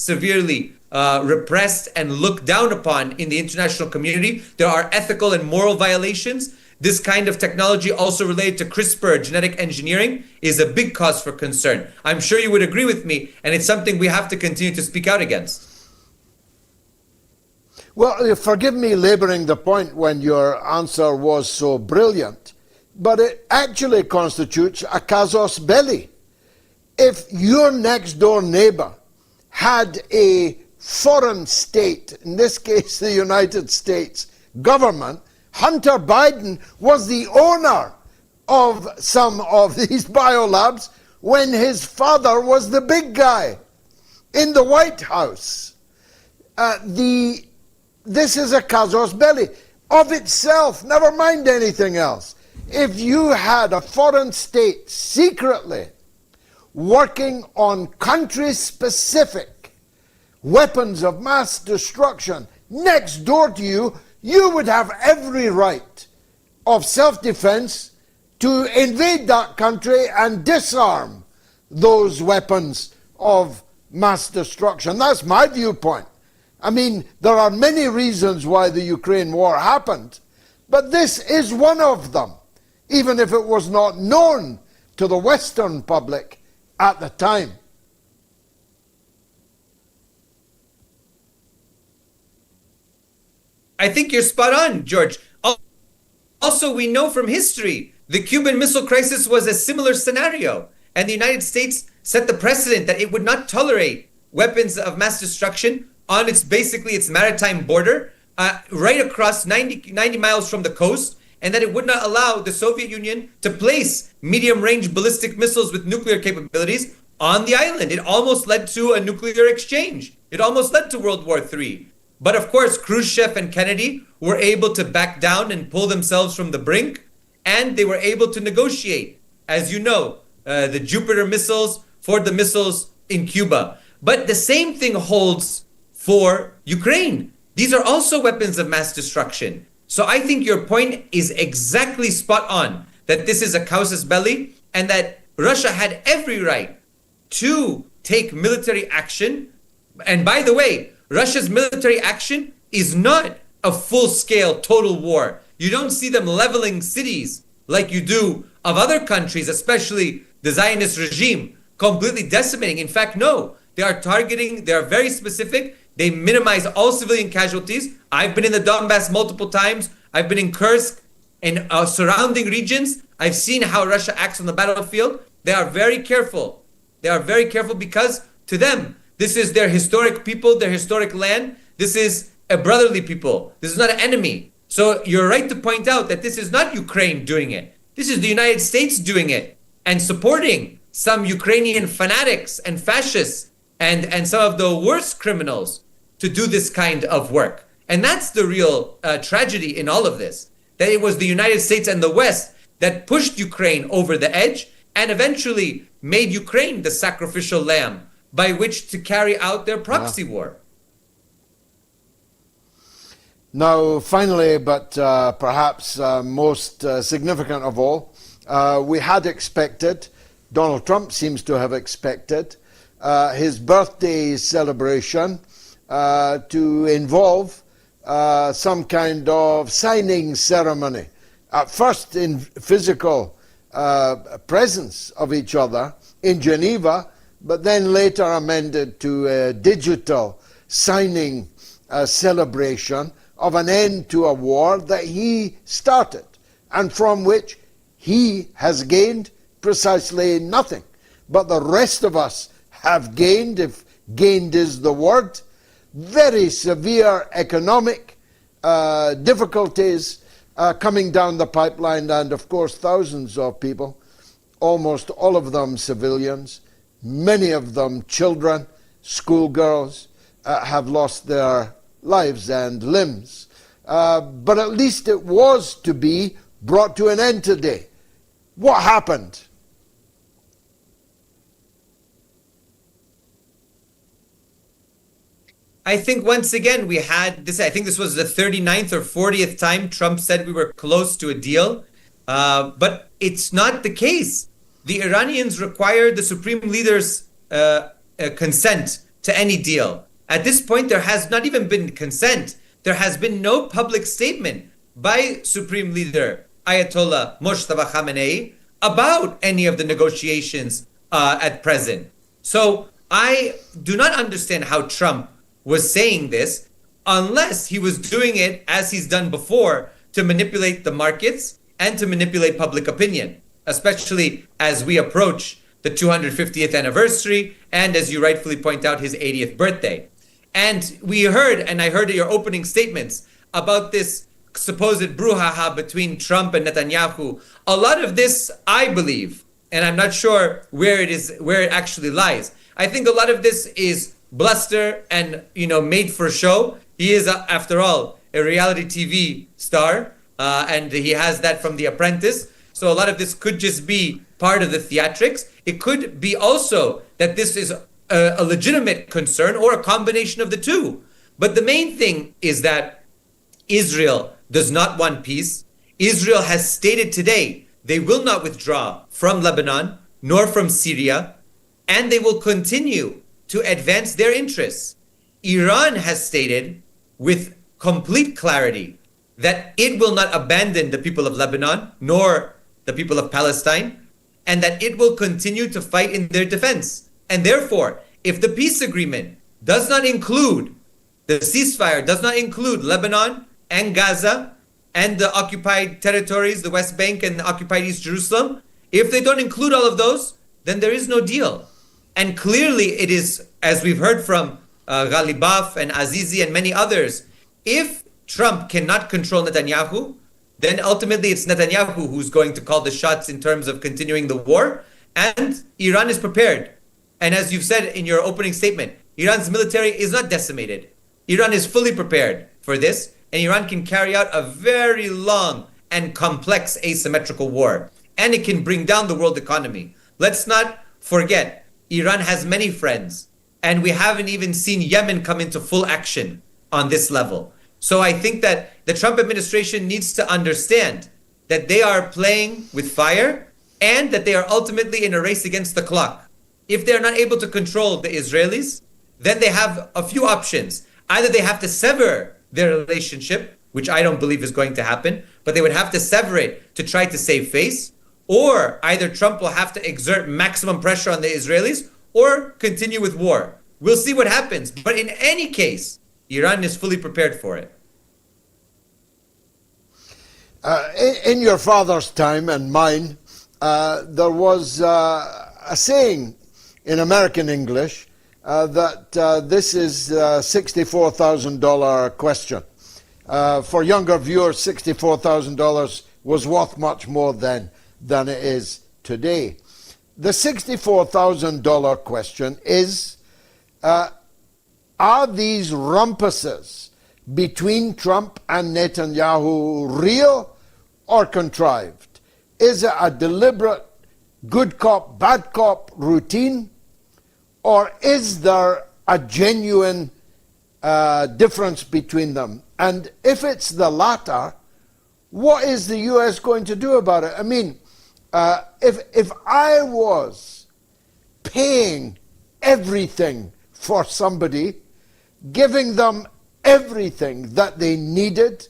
repressed and looked down upon in the international community. There are ethical and moral violations. This kind of technology, also related to CRISPR, genetic engineering, is a big cause for concern. I'm sure you would agree with me, and it's something we have to continue to speak out against. Well, forgive me laboring the point when your answer was so brilliant, but it actually constitutes a casus belli. If your next door neighbor had a foreign state, in this case the United States government, Hunter Biden was the owner of some of these biolabs, when his father was the big guy in the White House. This is a casus belli of itself, never mind anything else. If you had a foreign state secretly working on country-specific weapons of mass destruction next door to you, you would have every right of self-defense to invade that country and disarm those weapons of mass destruction. That's my viewpoint. I mean, there are many reasons why the Ukraine war happened, but this is one of them, even if it was not known to the Western public at the time. I think you're spot on, George. Also, we know from history, the Cuban Missile Crisis was a similar scenario. And the United States set the precedent that it would not tolerate weapons of mass destruction on its maritime border, right across 90 miles from the coast, and that it would not allow the Soviet Union to place medium-range ballistic missiles with nuclear capabilities on the island. It almost led to a nuclear exchange. It almost led to World War III. But of course, Khrushchev and Kennedy were able to back down and pull themselves from the brink, and they were able to negotiate, as you know, the Jupiter missiles for the missiles in Cuba. But the same thing holds for Ukraine. These are also weapons of mass destruction. So I think your point is exactly spot on, that this is a casus belli and that Russia had every right to take military action. And by the way, Russia's military action is not a full-scale total war. You don't see them leveling cities like you do of other countries, especially the Zionist regime, completely decimating. In fact, no, they are targeting, they are very specific. They minimize all civilian casualties. I've been in the Donbass multiple times. I've been in Kursk and surrounding regions. I've seen how Russia acts on the battlefield. They are very careful. They are very careful because to them, this is their historic people, their historic land. This is a brotherly people. This is not an enemy. So you're right to point out that this is not Ukraine doing it. This is the United States doing it and supporting some Ukrainian fanatics and fascists and some of the worst criminals to do this kind of work. And that's the real tragedy in all of this, that it was the United States and the West that pushed Ukraine over the edge and eventually made Ukraine the sacrificial lamb by which to carry out their proxy war. Now, finally, but perhaps most significant of all, we had expected, Donald Trump seems to have expected, his birthday celebration to involve some kind of signing ceremony. At first in physical presence of each other in Geneva, but then later amended to a digital signing celebration of an end to a war that he started and from which he has gained precisely nothing. But the rest of us have gained, if gained is the word, very severe economic difficulties coming down the pipeline, and of course thousands of people, almost all of them civilians, many of them children, schoolgirls, have lost their lives and limbs. But at least it was to be brought to an end today. What happened? I think once again we had this, I think this was the 39th or 40th time Trump said we were close to a deal, but it's not the case. The Iranians required the supreme leader's consent to any deal. At this point, there has not even been consent. There has been no public statement by Supreme Leader Ayatollah Mojtaba Khamenei about any of the negotiations at present. So I do not understand how Trump was saying this unless he was doing it as he's done before to manipulate the markets and to manipulate public opinion, especially as we approach the 250th anniversary and, as you rightfully point out, his 80th birthday. And we heard, and I heard your opening statements about this supposed brouhaha between Trump and Netanyahu. A lot of this, I believe, And I'm not sure where it actually lies. I think a lot of this is bluster and, made for show. He is, after all, a reality TV star, and he has that from The Apprentice. So a lot of this could just be part of the theatrics. It could be also that this is a legitimate concern or a combination of the two. But the main thing is that Israel does not want peace. Israel has stated today they will not withdraw from Lebanon nor from Syria, and they will continue to advance their interests. Iran has stated with complete clarity that it will not abandon the people of Lebanon nor the people of Palestine, and that it will continue to fight in their defense. And therefore, if the peace agreement does not include, the ceasefire does not include Lebanon and Gaza and the occupied territories, the West Bank and the occupied East Jerusalem, if they don't include all of those, then there is no deal. And clearly it is, as we've heard from Ghalibaf and Azizi and many others, if Trump cannot control Netanyahu, then ultimately it's Netanyahu who's going to call the shots in terms of continuing the war. And Iran is prepared. And as you've said in your opening statement, Iran's military is not decimated. Iran is fully prepared for this, and Iran can carry out a very long and complex asymmetrical war. And it can bring down the world economy. Let's not forget, Iran has many friends, and we haven't even seen Yemen come into full action on this level. So I think that the Trump administration needs to understand that they are playing with fire and that they are ultimately in a race against the clock. If they're not able to control the Israelis, then they have a few options. Either they have to sever their relationship, which I don't believe is going to happen, but they would have to sever it to try to save face, or either Trump will have to exert maximum pressure on the Israelis or continue with war. We'll see what happens. But in any case, Iran is fully prepared for it. In your father's time and mine, there was a saying in American English that this is a $64,000 question. For younger viewers, $64,000 was worth much more than it is today. The $64,000 question is, are these rumpuses between Trump and Netanyahu real or contrived? Is it a deliberate good cop, bad cop routine? Or is there a genuine difference between them? And if it's the latter, what is the US going to do about it? I mean, if I was paying everything for somebody, giving them everything that they needed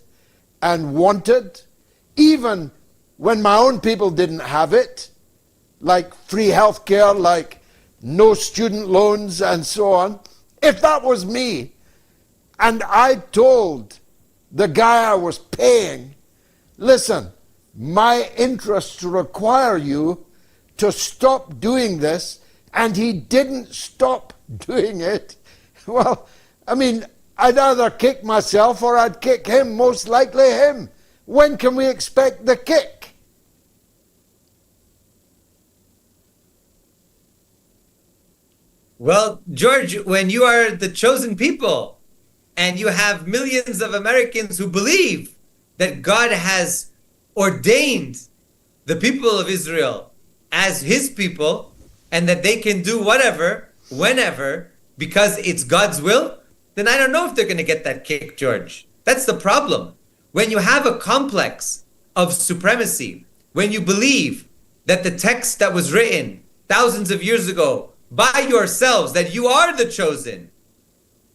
and wanted, even when my own people didn't have it, like free health care, like no student loans and so on, if that was me, and I told the guy I was paying, listen, my interests require you to stop doing this, and he didn't stop doing it, well, I mean, I'd either kick myself or I'd kick him, most likely him. When can we expect the kick? Well, George, when you are the chosen people and you have millions of Americans who believe that God has ordained the people of Israel as his people and that they can do whatever, whenever, because it's God's will, then I don't know if they're going to get that kick, George. That's the problem. When you have a complex of supremacy, when you believe that the text that was written thousands of years ago by yourselves, that you are the chosen,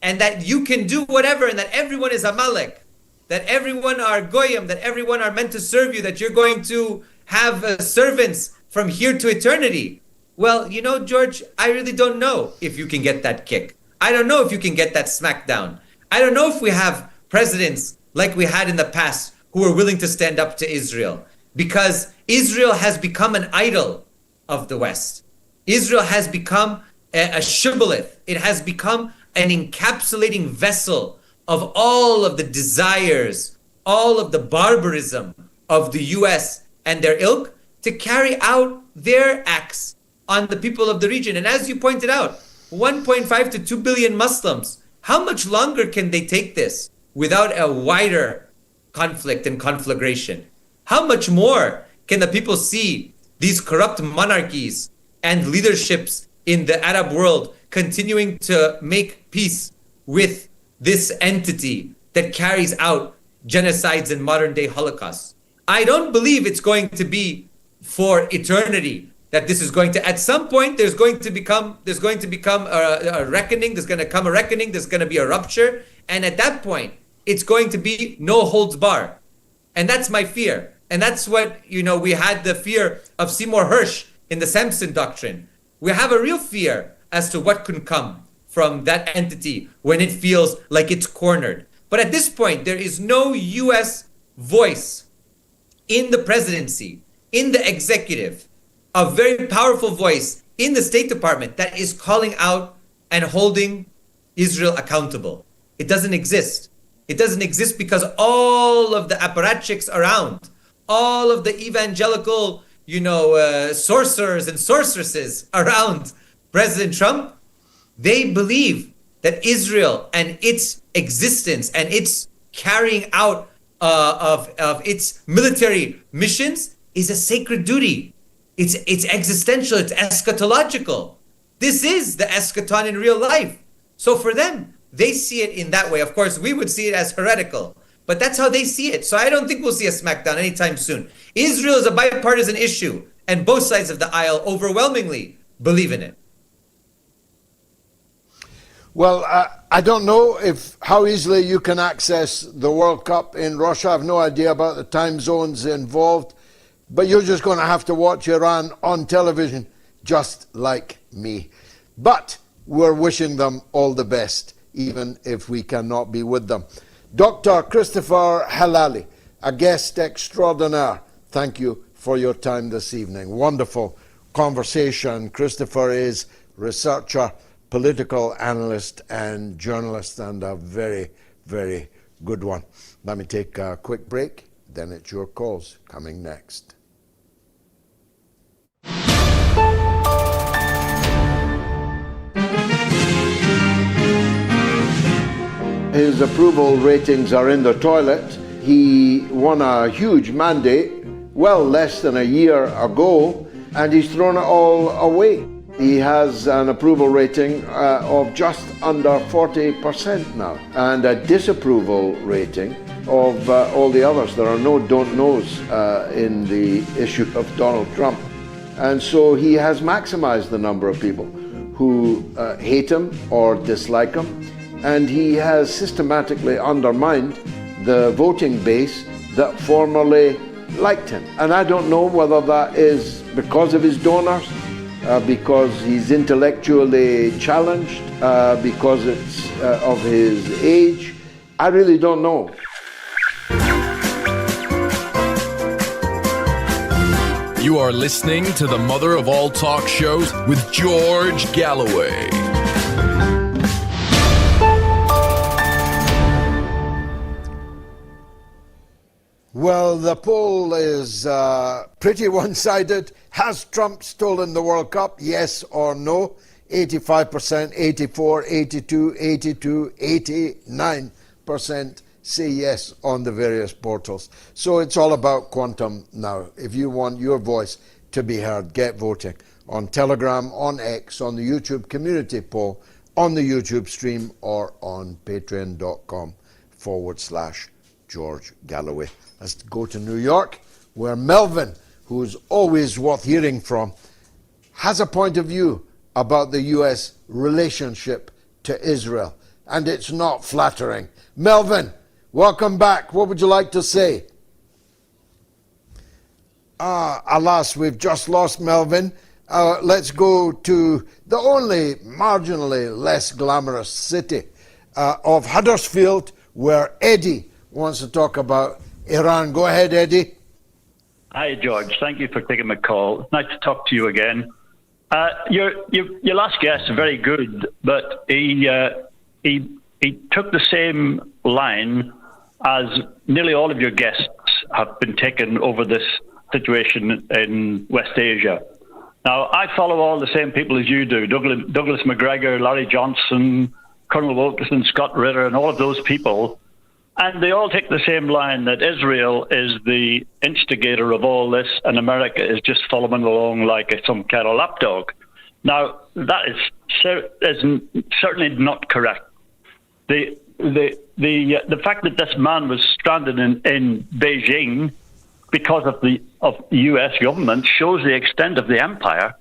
and that you can do whatever, and that everyone is Amalek, that everyone are Goyim, that everyone are meant to serve you, that you're going to have servants from here to eternity. Well, you know, George, I really don't know if you can get that kick. I don't know if you can get that smackdown. I don't know if we have presidents like we had in the past who are willing to stand up to Israel, because Israel has become an idol of the West. Israel has become a shibboleth. It has become an encapsulating vessel of all of the desires, all of the barbarism of the US and their ilk to carry out their acts on the people of the region. And as you pointed out, 1.5 to 2 billion Muslims. How much longer can they take this without a wider conflict and conflagration? How much more can the people see these corrupt monarchies and leaderships in the Arab world continuing to make peace with this entity that carries out genocides and modern day holocausts? I don't believe it's going to be for eternity, that this is going to, at some point, there's going to become a reckoning, there's going to come a reckoning, there's going to be a rupture. And at that point, it's going to be no holds bar. And that's my fear. And that's what, we had the fear of Seymour Hersh in the Samson Doctrine. We have a real fear as to what can come from that entity when it feels like it's cornered. But at this point, there is no US voice in the presidency, in the executive, a very powerful voice in the State Department that is calling out and holding Israel accountable. It doesn't exist. It doesn't exist because all of the apparatchiks around, all of the evangelical, sorcerers and sorceresses around President Trump, they believe that Israel and its existence and its carrying out of its military missions is a sacred duty. It's existential, it's eschatological. This is the eschaton in real life. So for them, they see it in that way. Of course, we would see it as heretical, but that's how they see it. So I don't think we'll see a smackdown anytime soon. Israel is a bipartisan issue, and both sides of the aisle overwhelmingly believe in it. Well, I don't know how easily you can access the World Cup in Russia. I have no idea about the time zones involved, but you're just going to have to watch Iran on television, just like me. But we're wishing them all the best, even if we cannot be with them. Dr. Christopher Helali, a guest extraordinaire, thank you for your time this evening. Wonderful conversation. Christopher is researcher, political analyst and journalist, and a very, very good one. Let me take a quick break, then it's your calls coming next. His approval ratings are in the toilet. He won a huge mandate, well less than a year ago, and he's thrown it all away. He has an approval rating of just under 40% now, and a disapproval rating of all the others. There are no don't knows in the issue of Donald Trump. And so he has maximized the number of people who hate him or dislike him, and he has systematically undermined the voting base that formerly liked him. And I don't know whether that is because of his donors, because he's intellectually challenged, because it's of his age. I really don't know. You are listening to the mother of all talk shows with George Galloway. Well, the poll is pretty one-sided. Has Trump stolen the World Cup? Yes or no? 85%, 84, 82, 82, 89% say yes on the various portals. So it's all about quantum now. If you want your voice to be heard, get voting on Telegram, on X, on the YouTube community poll, on the YouTube stream, or on patreon.com/George Galloway. Let's go to New York, where Melvin, who's always worth hearing from, has a point of view about the US relationship to Israel, and it's not flattering. Melvin, welcome back. What would you like to say? Alas, we've just lost Melvin. Let's go to the only marginally less glamorous city of Huddersfield, where Eddie wants to talk about Iran. Go ahead, Eddie. Hi, George. Thank you for taking my call. Nice to talk to you again. Your last guest is very good, but he took the same line as nearly all of your guests have been taken over this situation in West Asia. Now, I follow all the same people as you do, Douglas McGregor, Larry Johnson, Colonel Wilkerson, Scott Ritter, and all of those people. And they all take the same line that Israel is the instigator of all this and America is just following along like some kind of lapdog. Now, that is certainly not correct. The fact that this man was stranded in Beijing because of the U.S. government shows the extent of the empire.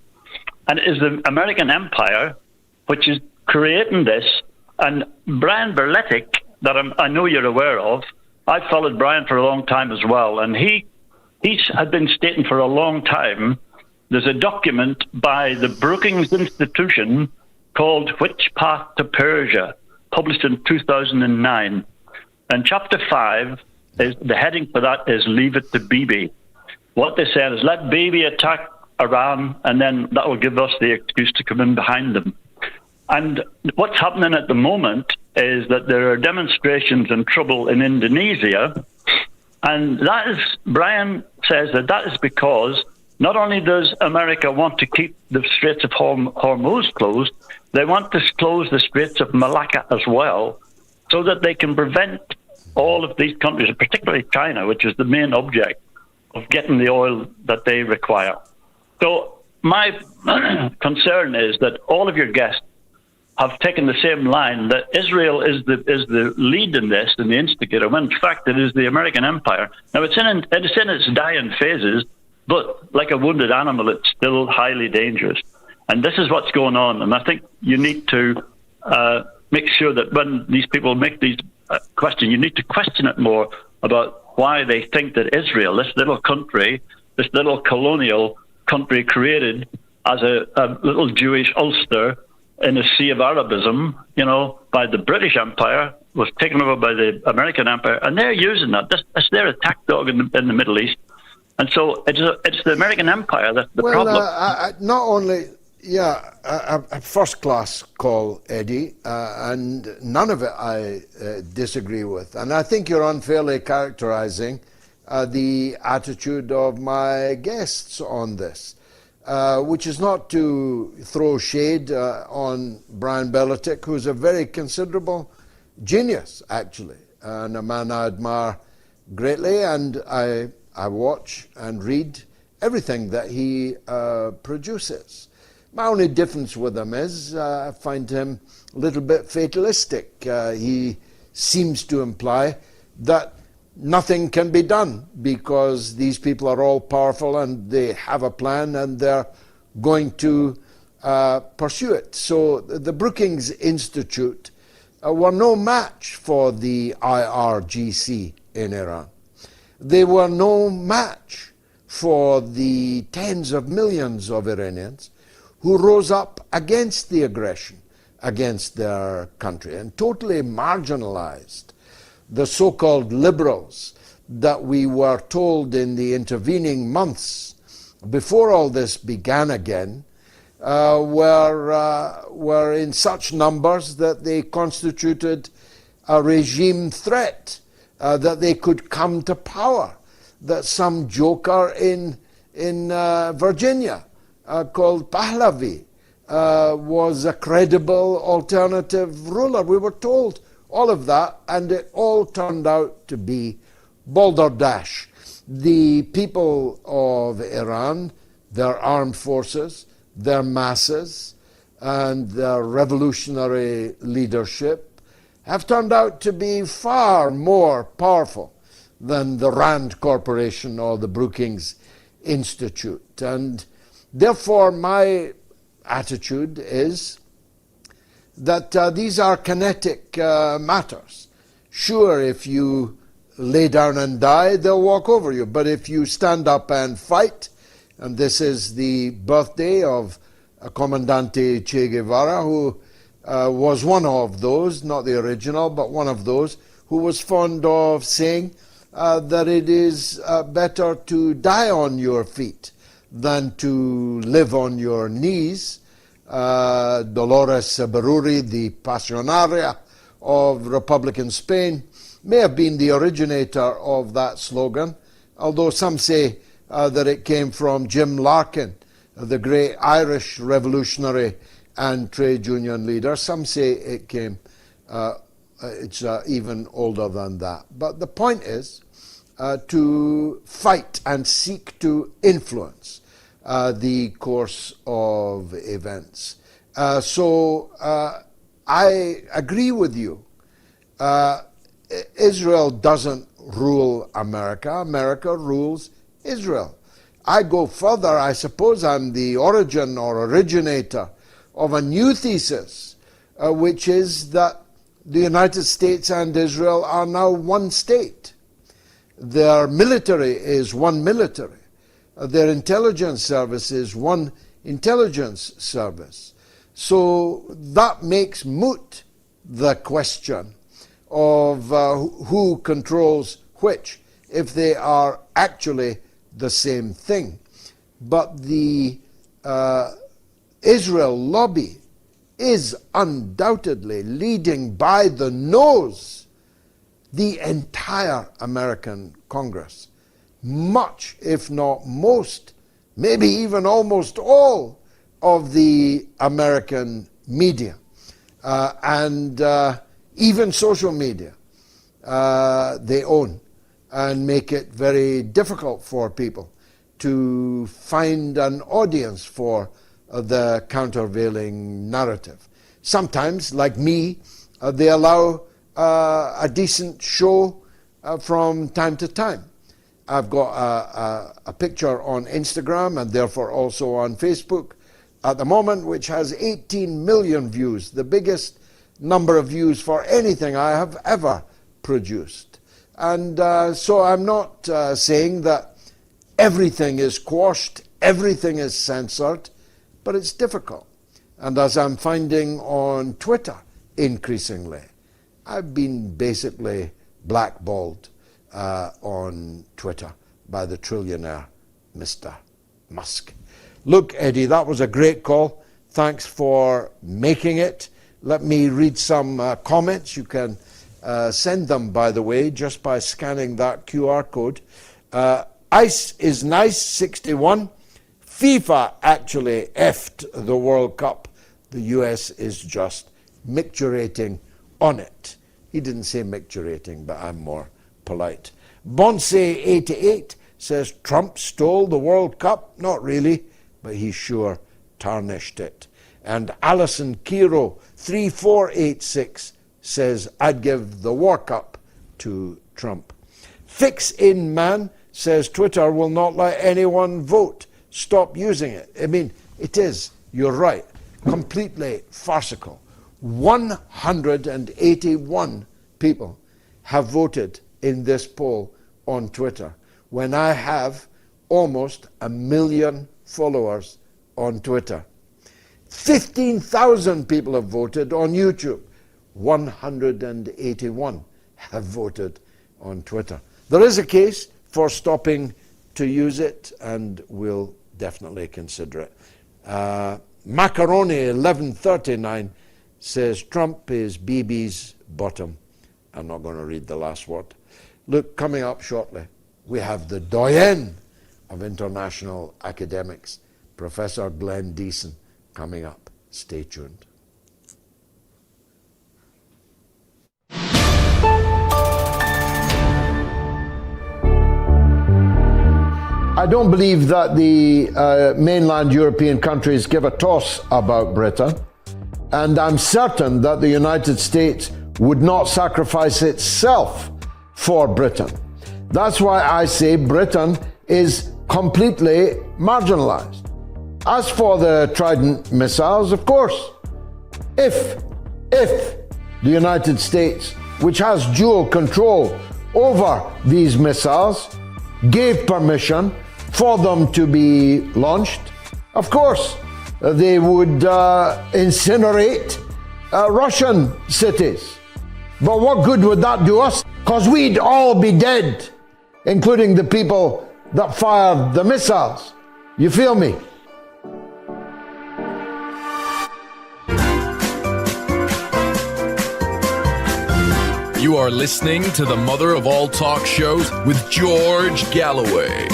And it is the American empire which is creating this. And Brian Berletic, that I know you're aware of, I've followed Brian for a long time as well, and he's had been stating for a long time, there's a document by the Brookings Institution called Which Path to Persia, published in 2009. And chapter 5, is the heading for that is Leave It to Bibi. What they said is let Bibi attack Iran, and then that will give us the excuse to come in behind them. And what's happening at the moment is that there are demonstrations and trouble in Indonesia. And that is, Brian says that is because not only does America want to keep the Straits of Hormuz closed, they want to close the Straits of Malacca as well, so that they can prevent all of these countries, particularly China, which is the main object of getting the oil that they require. So my concern is that all of your guests have taken the same line that Israel is the lead in this and the instigator, when in fact it is the American empire. Now it's in its dying phases, but like a wounded animal, it's still highly dangerous. And this is what's going on. And I think you need to make sure that when these people make these questions, you need to question it more about why they think that Israel, this little country, this little colonial country created as a little Jewish Ulster in a sea of Arabism, by the British Empire, was taken over by the American Empire, and they're using that. That's their attack dog in the Middle East. And so it's the American Empire that's the problem. Not only, a first-class call, Eddie, and none of it I disagree with. And I think you're unfairly characterizing the attitude of my guests on this. Which is not to throw shade on Brian Berletic, who's a very considerable genius, actually, and a man I admire greatly, and I watch and read everything that he produces. My only difference with him is I find him a little bit fatalistic. He seems to imply that nothing can be done because these people are all powerful and they have a plan and they're going to pursue it. So the Brookings Institute were no match for the IRGC in Iran. They were no match for the tens of millions of Iranians who rose up against the aggression against their country and totally marginalized the so-called liberals that we were told in the intervening months before all this began again were in such numbers that they constituted a regime threat, that they could come to power, that some joker in Virginia called Pahlavi was a credible alternative ruler. We were told all of that, and it all turned out to be balderdash. The people of Iran, their armed forces, their masses, and their revolutionary leadership have turned out to be far more powerful than the Rand Corporation or the Brookings Institute. And therefore, my attitude is that these are kinetic matters. Sure, if you lay down and die, they'll walk over you. But if you stand up and fight, and this is the birthday of Comandante Che Guevara, who was one of those, not the original, but one of those, who was fond of saying that it is better to die on your feet than to live on your knees. Dolores Beruri, the Pasionaria of Republican Spain, may have been the originator of that slogan, although some say that it came from Jim Larkin, the great Irish revolutionary and trade union leader. Some say it came, it's even older than that. But the point is to fight and seek to influence the course of events. So I agree with you. Israel doesn't rule America. America rules Israel. I go further. I suppose I'm the origin or originator of a new thesis, which is that the United States and Israel are now one state. Their military is one military. Their intelligence service is one intelligence service. So that makes moot the question of who controls which, if they are actually the same thing. But the Israel lobby is undoubtedly leading by the nose the entire American Congress. Much, if not most, maybe even almost all of the American media and even social media they own, and make it very difficult for people to find an audience for the countervailing narrative. Sometimes, like me, they allow a decent show from time to time. I've got a picture on Instagram and therefore also on Facebook at the moment, which has 18 million views, the biggest number of views for anything I have ever produced. And so I'm not saying that everything is quashed, everything is censored, but it's difficult. And as I'm finding on Twitter increasingly, I've been basically blackballed on Twitter by the trillionaire Mr. Musk. Look, Eddie, that was a great call. Thanks for making it. Let me read some comments. You can send them, by the way, just by scanning that QR code. Ice is nice, 61. FIFA actually effed the World Cup. The US is just micturating on it. He didn't say micturating, but I'm more polite. Bonsai88 says Trump stole the World Cup. Not really, but he sure tarnished it. And Alison Kiro 3486 says I'd give the War Cup to Trump. Fix in Man says Twitter will not let anyone vote. Stop using it. I mean, it is, you're right, completely farcical. 181 people have voted in this poll on Twitter, when I have almost 1 million followers on Twitter. 15,000 people have voted on YouTube. 181 have voted on Twitter. There is a case for stopping to use it, and we'll definitely consider it. Macaroni 1139 says Trump is BB's bottom. I'm not going to read the last word. Look, coming up shortly, we have the doyen of international academics, Professor Glenn Diesen, coming up. Stay tuned. I don't believe that the mainland European countries give a toss about Britain, and I'm certain that the United States would not sacrifice itself for Britain. That's why I say Britain is completely marginalized. As for the Trident missiles, of course, if the United States, which has dual control over these missiles, gave permission for them to be launched, of course, they would incinerate Russian cities. But what good would that do us? Because we'd all be dead, including the people that fired the missiles. You feel me? You are listening to the mother of all talk shows with George Galloway.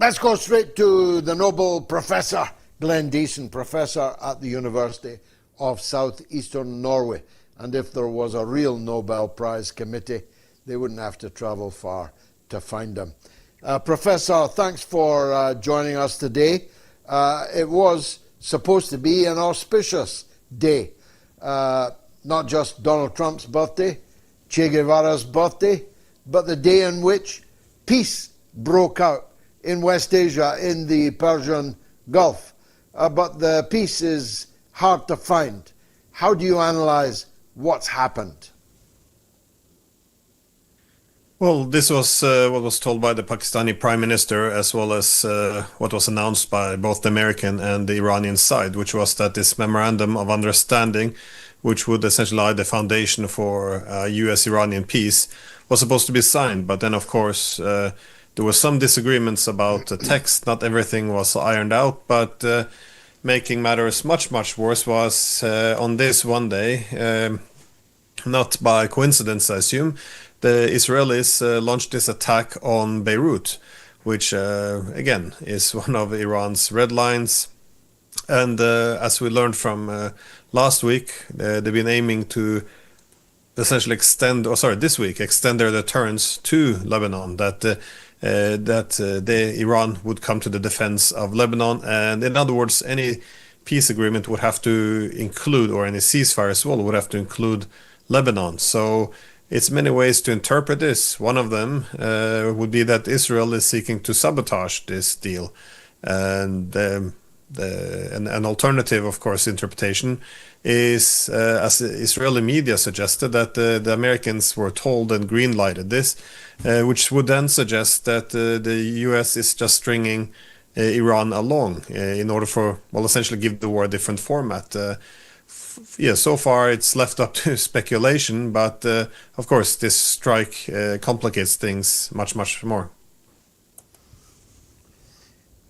Let's go straight to the Nobel Professor, Glenn Diesen, Professor at the University of South-Eastern Norway. And if there was a real Nobel Prize committee, they wouldn't have to travel far to find them. Professor, thanks for joining us today. It was supposed to be an auspicious day, not just Donald Trump's birthday, Che Guevara's birthday, but the day in which peace broke out in West Asia, in the Persian Gulf. But the peace is hard to find. How do you analyze what's happened? Well, this was what was told by the Pakistani Prime Minister, as well as what was announced by both the American and the Iranian side, which was that this memorandum of understanding, which would essentially lay the foundation for US-Iranian peace, was supposed to be signed. But then, of course, there were some disagreements about the text. Not everything was ironed out, but making matters much, much worse was on this one day, not by coincidence, I assume, the Israelis launched this attack on Beirut, which again is one of Iran's red lines. And as we learned from last week, they've been aiming to essentially extend their deterrence to Lebanon, that Iran would come to the defense of Lebanon. And in other words, any peace agreement would have to include, or any ceasefire as well, would have to include Lebanon. So it's many ways to interpret this. One of them would be that Israel is seeking to sabotage this deal. And an alternative, of course, interpretation is, as Israeli media suggested, that the Americans were told and green-lighted this, which would then suggest that the US is just stringing Iran along in order for, well, essentially give the war a different format. So far it's left up to speculation, but of course this strike complicates things much, much more.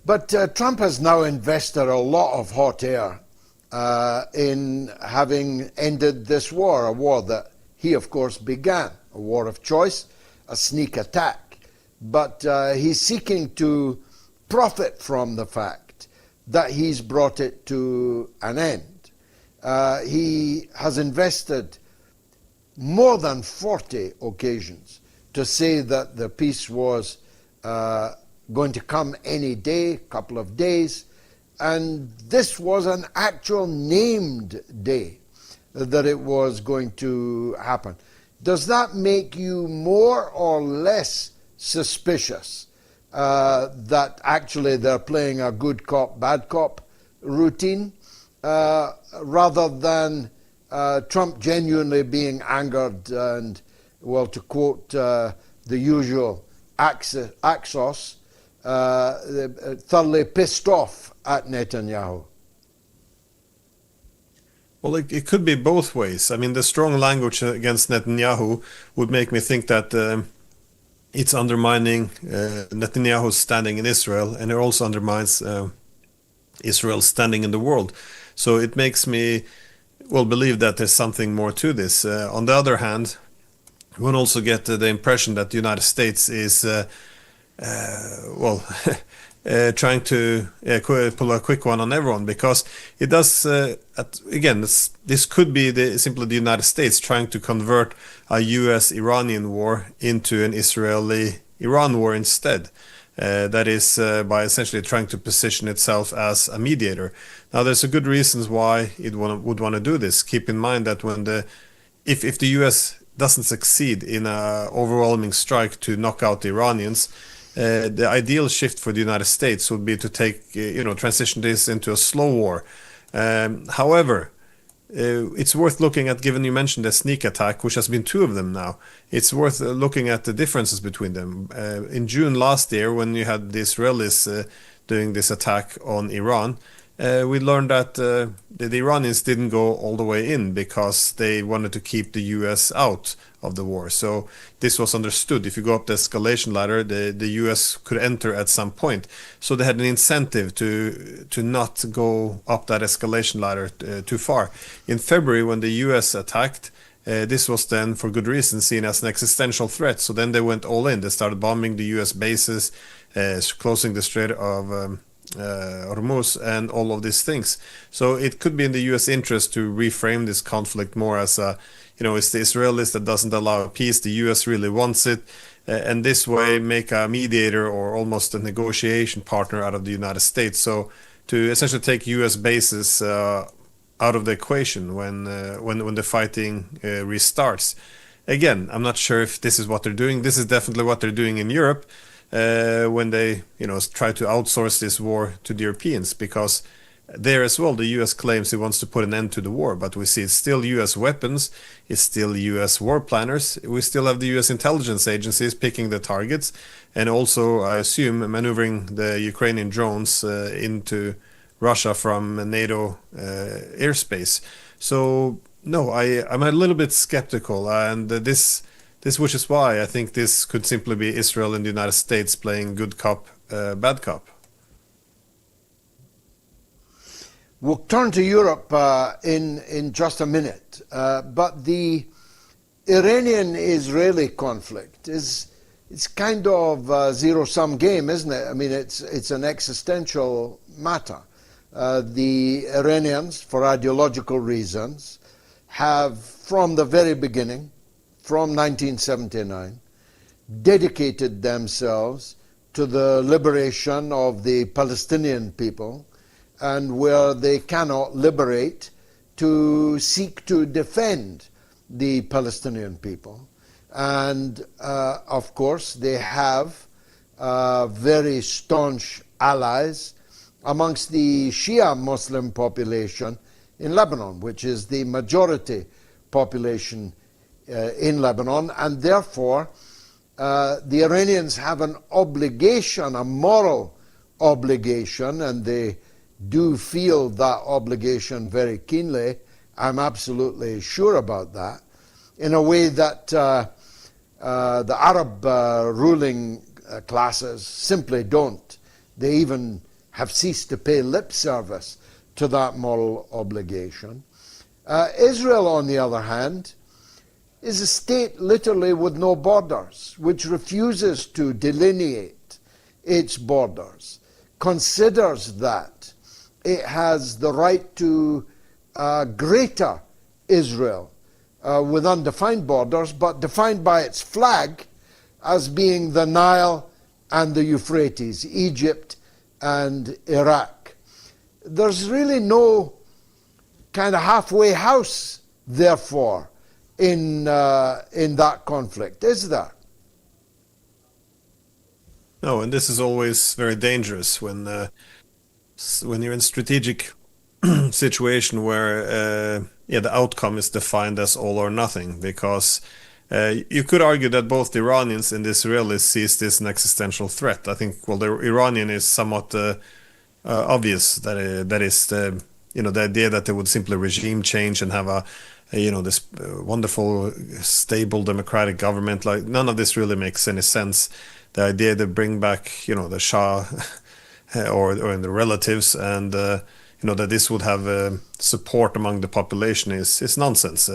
But Trump has now invested a lot of hot air in having ended this war, a war that he, of course, began, a war of choice, a sneak attack. But he's seeking to profit from the fact that he's brought it to an end. He has invested more than 40 occasions to say that the peace was going to come any day, couple of days, and this was an actual named day that it was going to happen. Does that make you more or less suspicious that actually they're playing a good cop, bad cop routine, rather than Trump genuinely being angered and, well, to quote the usual Axos, thoroughly pissed off at Netanyahu? Well, it could be both ways. I mean, the strong language against Netanyahu would make me think that it's undermining Netanyahu's standing in Israel, and it also undermines Israel's standing in the world. So it makes me, well, believe that there's something more to this. On the other hand, one also get the impression that the United States is, trying to pull a quick one on everyone, because it does, again, this could be simply the United States trying to convert a US-Iranian war into an Israeli-Iran war instead. That is by essentially trying to position itself as a mediator. Now, there's a good reasons why it would want to do this. Keep in mind that if the US doesn't succeed in an overwhelming strike to knock out the Iranians, the ideal shift for the United States would be to transition this into a slow war. However, it's worth looking at, given you mentioned the sneak attack, which has been two of them now, it's worth looking at the differences between them. In June last year, when you had the Israelis doing this attack on Iran, we learned that the Iranians didn't go all the way in because they wanted to keep the US out of the war. So this was understood. If you go up the escalation ladder, the US could enter at some point. So they had an incentive to not go up that escalation ladder too far. In February, when the US attacked, this was then, for good reason, seen as an existential threat. So then they went all in. They started bombing the US bases closing the Strait of Hormuz, and all of these things. So it could be in the U.S. interest to reframe this conflict more as a, it's the Israelis that doesn't allow peace. The U.S. really wants it, and this way make a mediator or almost a negotiation partner out of the United States. So to essentially take U.S. bases out of the equation when the fighting restarts. Again, I'm not sure if this is what they're doing. This is definitely what they're doing in Europe when they, try to outsource this war to the Europeans, because there as well, the U.S. claims it wants to put an end to the war, but we see it's still U.S. weapons, it's still U.S. war planners, we still have the U.S. intelligence agencies picking the targets, and also, I assume, maneuvering the Ukrainian drones into Russia from NATO airspace. So, no, I'm a little bit skeptical, and this which is why I think this could simply be Israel and the United States playing good cop, bad cop. We'll turn to Europe in just a minute, but the Iranian-Israeli conflict it's kind of a zero-sum game, isn't it? I mean, it's an existential matter. The Iranians, for ideological reasons, have from the very beginning, from 1979, dedicated themselves to the liberation of the Palestinian people, and where they cannot liberate, to seek to defend the Palestinian people. And of course, they have very staunch allies amongst the Shia Muslim population in Lebanon, which is the majority population in Lebanon, and therefore the Iranians have an obligation, a moral obligation, and they do feel that obligation very keenly. I'm absolutely sure about that, in a way that the Arab ruling classes simply don't. They even have ceased to pay lip service to that moral obligation. Israel, on the other hand, is a state literally with no borders, which refuses to delineate its borders, considers that it has the right to Greater Israel with undefined borders, but defined by its flag as being the Nile and the Euphrates, Egypt and Iraq. There's really no kind of halfway house, therefore, in that conflict, is there? No, and this is always very dangerous when you're in strategic situation where the outcome is defined as all or nothing, because you could argue that both the Iranians and the Israelis sees this as an existential threat. I think, well, the Iranian is somewhat obvious that is the idea that they would simply regime change and have this wonderful stable democratic government. Like, none of this really makes any sense. The idea to bring back the Shah or the relatives, and that this would have support among the population is nonsense.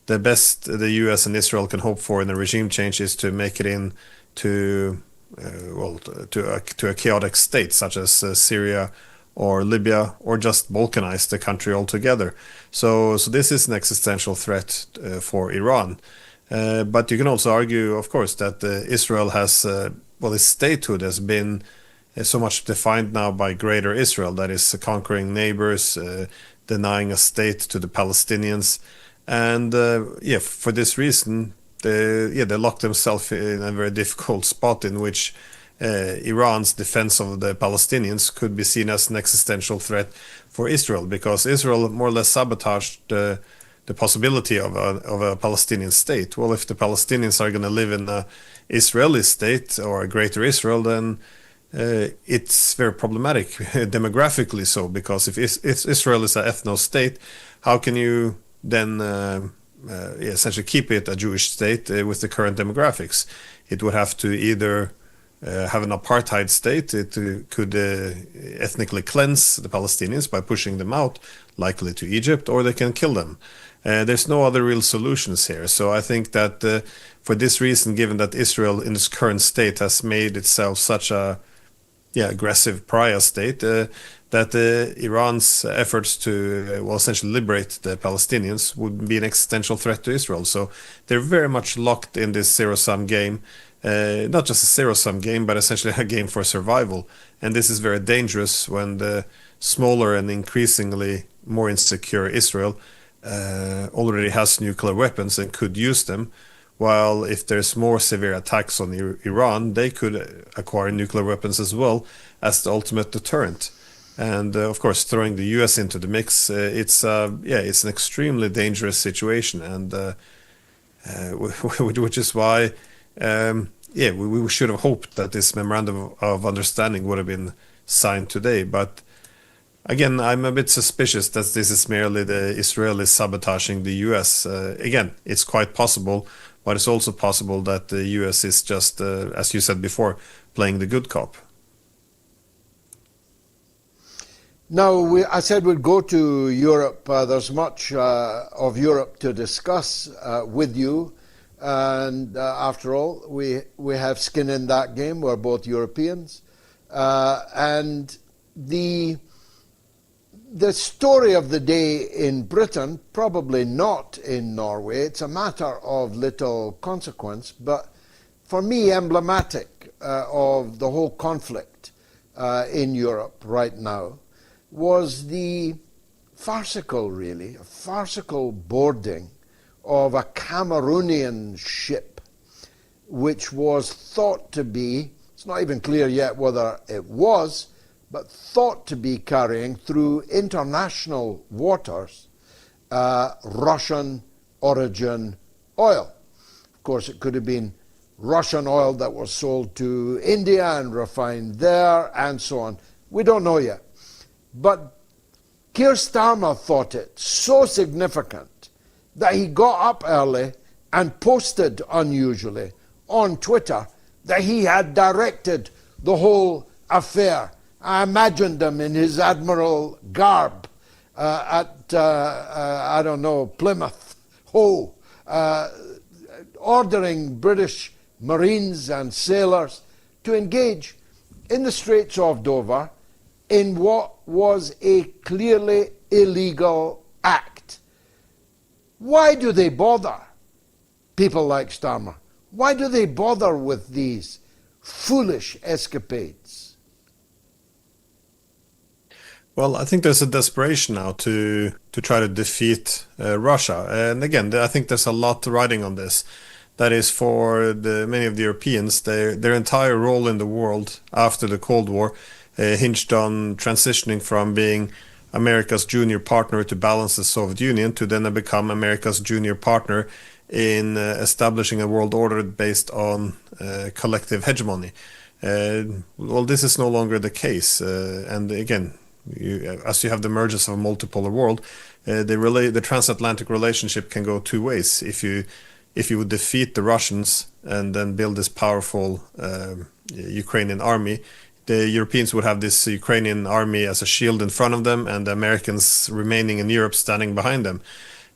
The best the U.S. and Israel can hope for in a regime change is to make it to a chaotic state such as Syria or Libya, or just balkanize the country altogether. So this is an existential threat for Iran. But you can also argue, of course, that Israel has, its statehood has been so much defined now by Greater Israel, that is conquering neighbors, denying a state to the Palestinians. And for this reason, they locked themselves in a very difficult spot in which Iran's defense of the Palestinians could be seen as an existential threat for Israel, because Israel more or less sabotaged the possibility of a Palestinian state. Well, if the Palestinians are going to live in an Israeli state or a Greater Israel, then it's very problematic demographically so, because if Israel is an ethno-state, how can you then essentially keep it a Jewish state with the current demographics? It would have to either have an apartheid state. It could ethnically cleanse the Palestinians by pushing them out, likely to Egypt, or they can kill them. There's no other real solutions here. So I think that for this reason, given that Israel in its current state has made itself such a aggressive pariah state, that Iran's efforts to essentially liberate the Palestinians would be an existential threat to Israel. So they're very much locked in this zero-sum game, not just a zero-sum game, but essentially a game for survival. And this is very dangerous when the smaller and increasingly more insecure Israel already has nuclear weapons and could use them. While if there's more severe attacks on Iran, they could acquire nuclear weapons as well as the ultimate deterrent. And of course, throwing the U.S. into the mix, it's an extremely dangerous situation, and which is why, we should have hoped that this memorandum of understanding would have been signed today. But again, I'm a bit suspicious that this is merely the Israelis sabotaging the U.S. Again, it's quite possible, but it's also possible that the U.S. is just, as you said before, playing the good cop. Now, I said we'd go to Europe. There's much of Europe to discuss with you. And after all, we have skin in that game. We're both Europeans. And the story of the day in Britain, probably not in Norway, it's a matter of little consequence, but for me emblematic of the whole conflict in Europe right now, was the farcical boarding of a Cameroonian ship, which was thought to be, it's not even clear yet whether it was, but thought to be carrying through international waters Russian origin oil. Of course, it could have been Russian oil that was sold to India and refined there and so on. We don't know yet. But Keir Starmer thought it so significant that he got up early and posted unusually on Twitter that he had directed the whole affair. I imagined him in his admiral garb at Plymouth, ordering British Marines and sailors to engage in the Straits of Dover in what was a clearly illegal act. Why do they bother, people like Starmer? Why do they bother with these foolish escapades? Well, I think there's a desperation now to try to defeat Russia. And again, I think there's a lot riding on this. That is, for many of the Europeans, their entire role in the world after the Cold War hinged on transitioning from being America's junior partner to balance the Soviet Union to then become America's junior partner in establishing a world order based on collective hegemony. Well, this is no longer the case. And again, as you have the emergence of a multipolar world, the transatlantic relationship can go two ways. If you would defeat the Russians and then build this powerful Ukrainian army, the Europeans would have this Ukrainian army as a shield in front of them, and the Americans remaining in Europe standing behind them.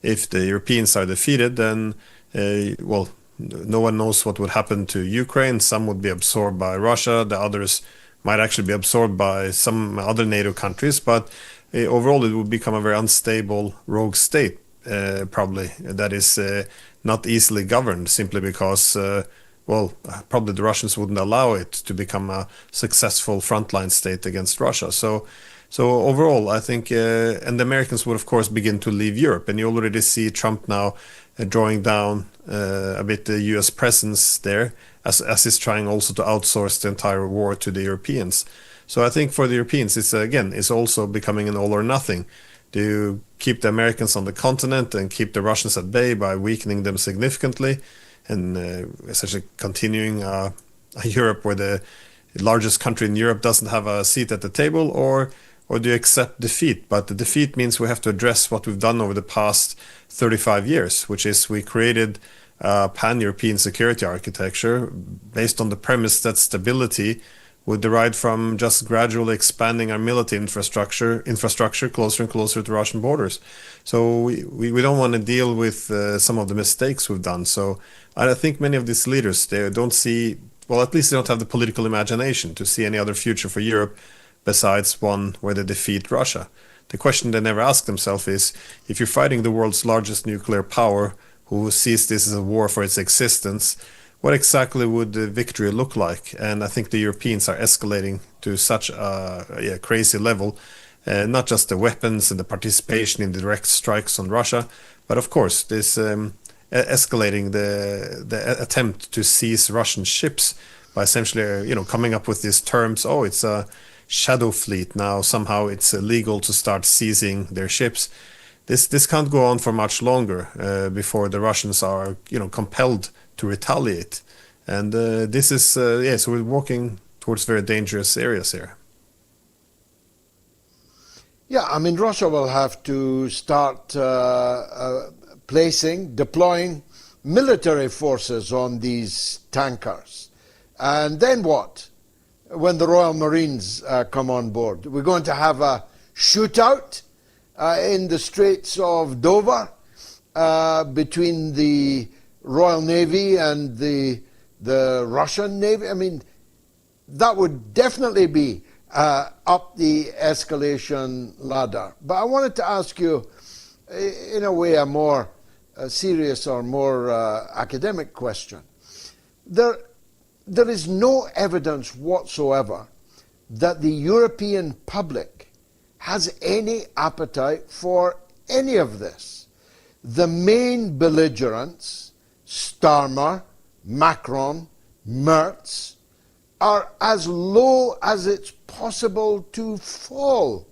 If the Europeans are defeated, then, no one knows what would happen to Ukraine. Some would be absorbed by Russia. The others might actually be absorbed by some other NATO countries. But overall, it would become a very unstable rogue state, probably, that is not easily governed simply because probably the Russians wouldn't allow it to become a successful frontline state against Russia. So overall, I think, and the Americans would, of course, begin to leave Europe. And you already see Trump now drawing down a bit the U.S. presence there, as he's trying also to outsource the entire war to the Europeans. So I think for the Europeans, it's also becoming an all or nothing. Do you keep the Americans on the continent and keep the Russians at bay by weakening them significantly, and essentially continuing a Europe where the largest country in Europe doesn't have a seat at the table, or do you accept defeat? But the defeat means we have to address what we've done over the past 35 years, which is we created a pan-European security architecture based on the premise that stability would derive from just gradually expanding our military infrastructure closer and closer to Russian borders. So we don't want to deal with some of the mistakes we've done. So I think many of these leaders, they don't see well, at least they don't have the political imagination to see any other future for Europe besides one where they defeat Russia. The question they never ask themselves is, if you're fighting the world's largest nuclear power, who sees this as a war for its existence, what exactly would the victory look like? And I think the Europeans are escalating to such a crazy level, not just the weapons and the participation in the direct strikes on Russia, but of course this escalating the attempt to seize Russian ships by essentially coming up with these terms. Oh, it's a shadow fleet now. Somehow it's illegal to start seizing their ships. This can't go on for much longer before the Russians are compelled to retaliate. And this is so we're walking towards very dangerous areas here. Yeah, I mean, Russia will have to start deploying military forces on these tankers. And then what? When the Royal Marines come on board, we're going to have a shootout in the Straits of Dover between the Royal Navy and the Russian Navy. I mean, that would definitely be up the escalation ladder. But I wanted to ask you, in a way, a more serious or more academic question. There is no evidence whatsoever that the European public has any appetite for any of this. The main belligerents, Starmer, Macron, Merz, are as low as it's possible to fall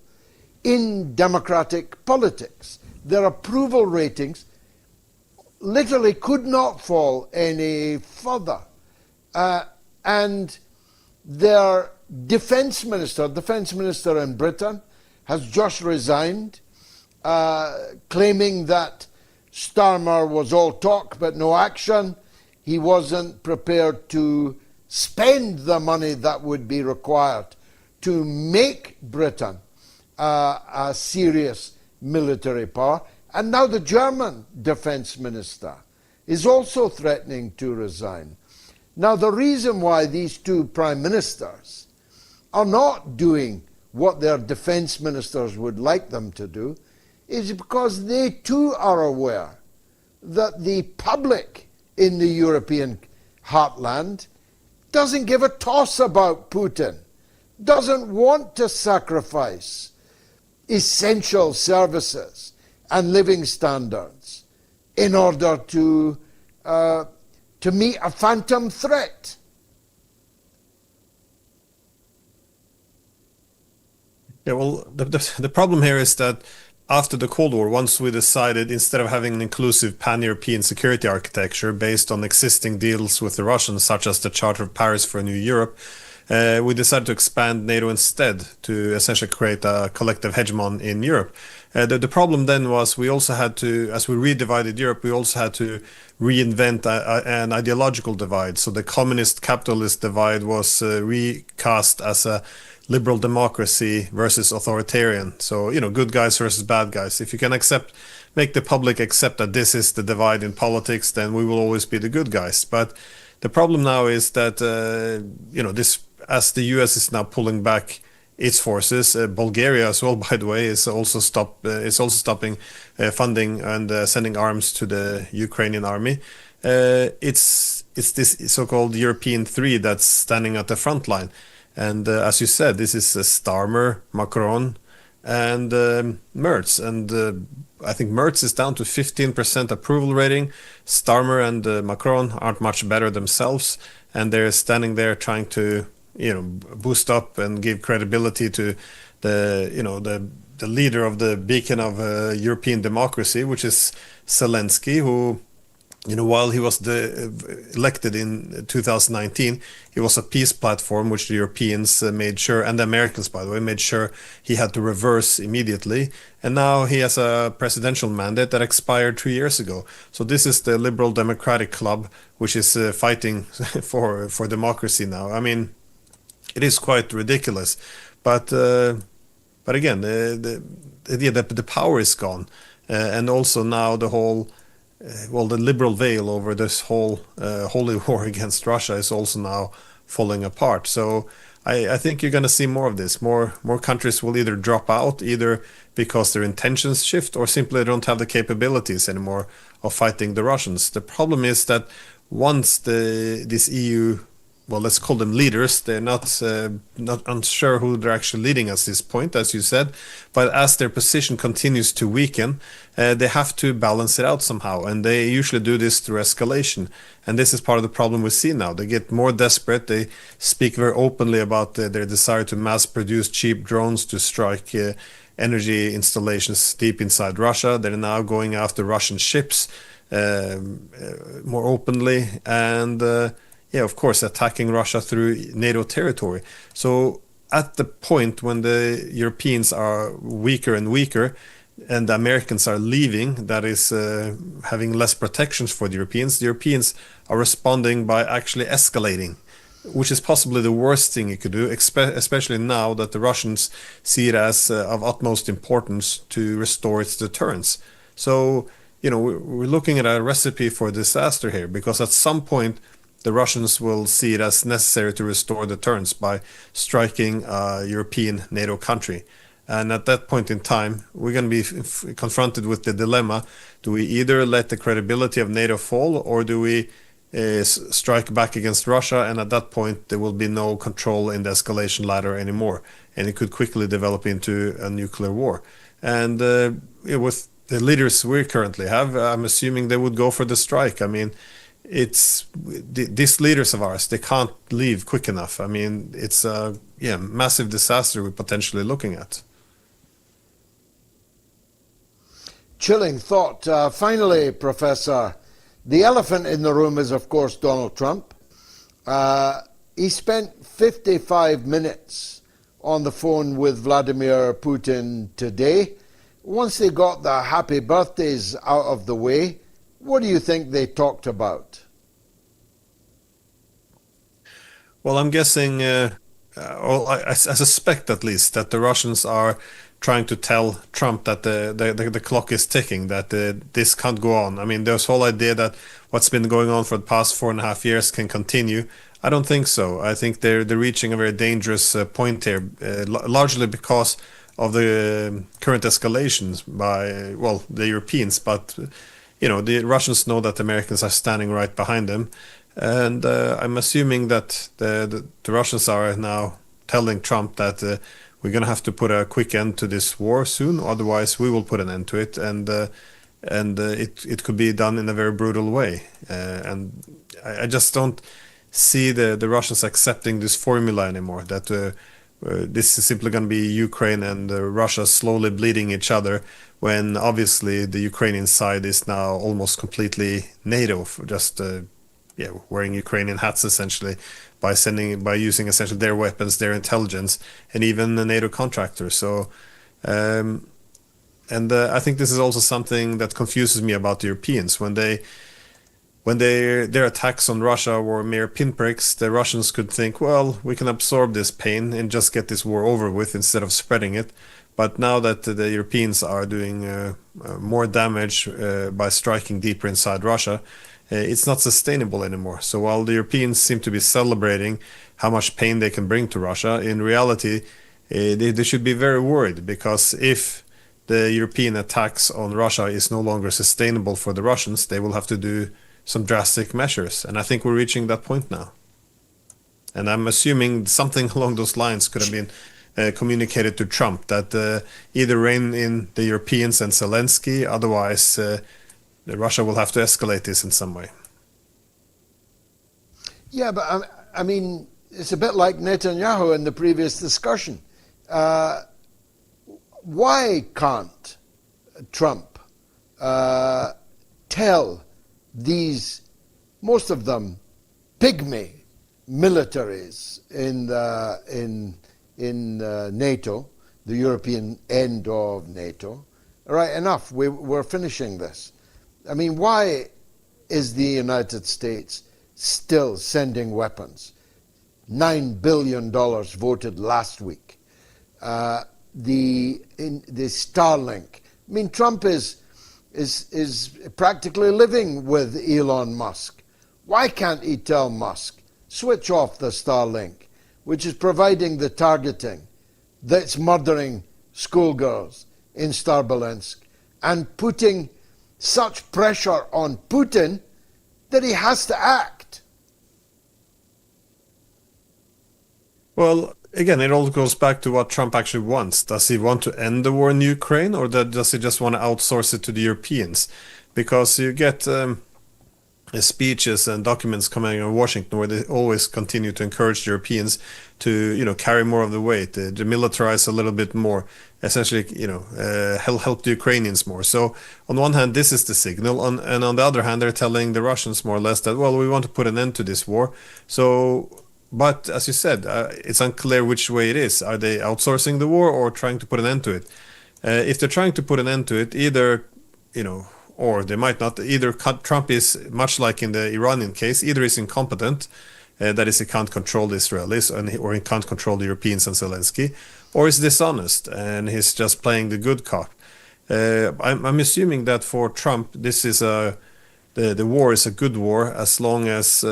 in democratic politics. Their approval ratings literally could not fall any further. And their defense minister in Britain, has just resigned, claiming that Starmer was all talk but no action. He wasn't prepared to spend the money that would be required to make Britain a serious military power. And now the German defense minister is also threatening to resign. Now, the reason why these two prime ministers are not doing what their defense ministers would like them to do is because they too are aware that the public in the European heartland doesn't give a toss about Putin, doesn't want to sacrifice essential services and living standards in order to meet a phantom threat. Yeah, well, the problem here is that after the Cold War, once we decided, instead of having an inclusive pan-European security architecture based on existing deals with the Russians, such as the Charter of Paris for a New Europe, we decided to expand NATO instead to essentially create a collective hegemon in Europe. The problem then was we also had to, as we redivided Europe, we also had to reinvent an ideological divide. So the communist-capitalist divide was recast as a liberal democracy versus authoritarian. So, good guys versus bad guys. If you can make the public accept that this is the divide in politics, then we will always be the good guys. But the problem now is that, as the US is now pulling back its forces, Bulgaria as well, by the way, is also stopping funding and sending arms to the Ukrainian army. It's this so-called European three that's standing at the front line. And as you said, this is Starmer, Macron, and Merz. And I think Merz is down to 15% approval rating. Starmer and Macron aren't much better themselves. And they're standing there trying to, boost up and give credibility to the leader of the beacon of European democracy, which is Zelensky, who, while he was elected in 2019, he was a peace platform which the Europeans made sure, and the Americans, by the way, made sure he had to reverse immediately. And now he has a presidential mandate that expired 2 years ago. So this is the Liberal Democratic Club, which is fighting for democracy now. I mean, it is quite ridiculous, but again, the power is gone, and also now the whole. The liberal veil over this whole holy war against Russia is also now falling apart. So I think you're going to see more of this. More countries will either drop out, either because their intentions shift, or simply don't have the capabilities anymore of fighting the Russians. The problem is that once this EU, well, let's call them leaders, they're not unsure who they're actually leading at this point, as you said, but as their position continues to weaken, they have to balance it out somehow, and they usually do this through escalation. And this is part of the problem we see now. They get more desperate. They speak very openly about their desire to mass produce cheap drones to strike energy installations deep inside Russia. They're now going after Russian ships more openly, and yeah, of course, attacking Russia through NATO territory. So at the point when the Europeans are weaker and weaker, and the Americans are leaving, that is having less protections for the Europeans are responding by actually escalating, which is possibly the worst thing you could do, especially now that the Russians see it as of utmost importance to restore its deterrence. So, we're looking at a recipe for disaster here, because at some point the Russians will see it as necessary to restore deterrence by striking a European NATO country. And at that point in time, we're going to be confronted with the dilemma. Do we either let the credibility of NATO fall, or do we strike back against Russia? And at that point, there will be no control in the escalation ladder anymore. And it could quickly develop into a nuclear war. And with the leaders we currently have, I'm assuming they would go for the strike. I mean, these leaders of ours, they can't leave quick enough. I mean, it's a massive disaster we're potentially looking at. Chilling thought. Finally, Professor, the elephant in the room is, of course, Donald Trump. He spent 55 minutes on the phone with Vladimir Putin today. Once they got the happy birthdays out of the way, what do you think they talked about? Well, I'm guessing, I suspect at least, that the Russians are trying to tell Trump that the clock is ticking, that this can't go on. I mean, there's whole idea that what's been going on for the past 4.5 years can continue. I don't think so. I think they're reaching a very dangerous point here, largely because of the current escalations by, well, the Europeans, but the Russians know that the Americans are standing right behind them. And I'm assuming that the Russians are now telling Trump that we're going to have to put a quick end to this war soon, otherwise we will put an end to it. And it could be done in a very brutal way. And I just don't see the Russians accepting this formula anymore, that this is simply going to be Ukraine and Russia slowly bleeding each other, when obviously the Ukrainian side is now almost completely NATO, just wearing Ukrainian hats essentially, by using essentially their weapons, their intelligence, and even the NATO contractors. So, and I think this is also something that confuses me about the Europeans. When their attacks on Russia were mere pinpricks, the Russians could think, well, we can absorb this pain and just get this war over with instead of spreading it. But now that the Europeans are doing more damage by striking deeper inside Russia, it's not sustainable anymore. So while the Europeans seem to be celebrating how much pain they can bring to Russia, in reality, they should be very worried, because if the European attacks on Russia is no longer sustainable for the Russians, they will have to do some drastic measures. And I think we're reaching that point now. And I'm assuming something along those lines could have been communicated to Trump, that either rein in the Europeans and Zelensky, otherwise Russia will have to escalate this in some way. Yeah, but I mean, it's a bit like Netanyahu in the previous discussion. Why can't Trump tell these, most of them, pygmy militaries in NATO, the European end of NATO, right, enough, we're finishing this. I mean, why is the United States still sending weapons? $9 billion voted last week. The Starlink. I mean, Trump is practically living with Elon Musk. Why can't he tell Musk, switch off the Starlink, which is providing the targeting that's murdering schoolgirls in Starbelensk, and putting such pressure on Putin that he has to act. Well, again, it all goes back to what Trump actually wants. Does he want to end the war in Ukraine, or does he just want to outsource it to the Europeans? Because you get speeches and documents coming out of Washington where they always continue to encourage the Europeans to, carry more of the weight, demilitarize a little bit more, essentially, help the Ukrainians more. So on one hand, this is the signal, and on the other hand, they're telling the Russians more or less that, well, we want to put an end to this war. So, but as you said, it's unclear which way it is. Are they outsourcing the war or trying to put an end to it? If they're trying to put an end to it, either, or they might not. Either Trump is, much like in the Iranian case, either is incompetent, that is, he can't control the Israelis, or he can't control the Europeans and Zelensky, or is dishonest and he's just playing the good cop. I'm assuming that for Trump, this is the war is a good war as long as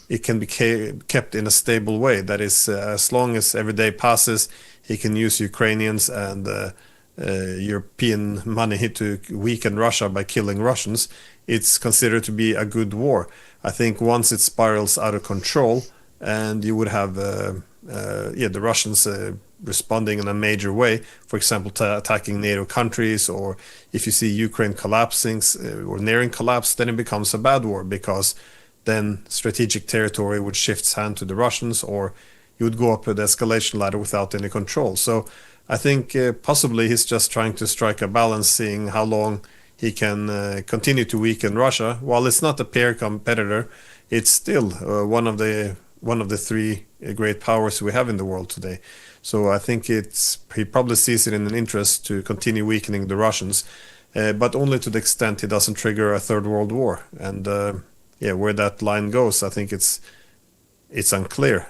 it can be kept in a stable way. That is, as long as every day passes, he can use Ukrainians and European money to weaken Russia by killing Russians. It's considered to be a good war. I think once it spirals out of control, and you would have the Russians responding in a major way, for example, attacking NATO countries, or if you see Ukraine collapsing or nearing collapse, then it becomes a bad war, because then strategic territory would shift hand to the Russians, or you would go up the escalation ladder without any control. So I think possibly he's just trying to strike a balance, seeing how long he can continue to weaken Russia. While it's not a peer competitor, it's still one of the three great powers we have in the world today. So I think he probably sees it in an interest to continue weakening the Russians, but only to the extent he doesn't trigger a third world war. And where that line goes, I think it's unclear.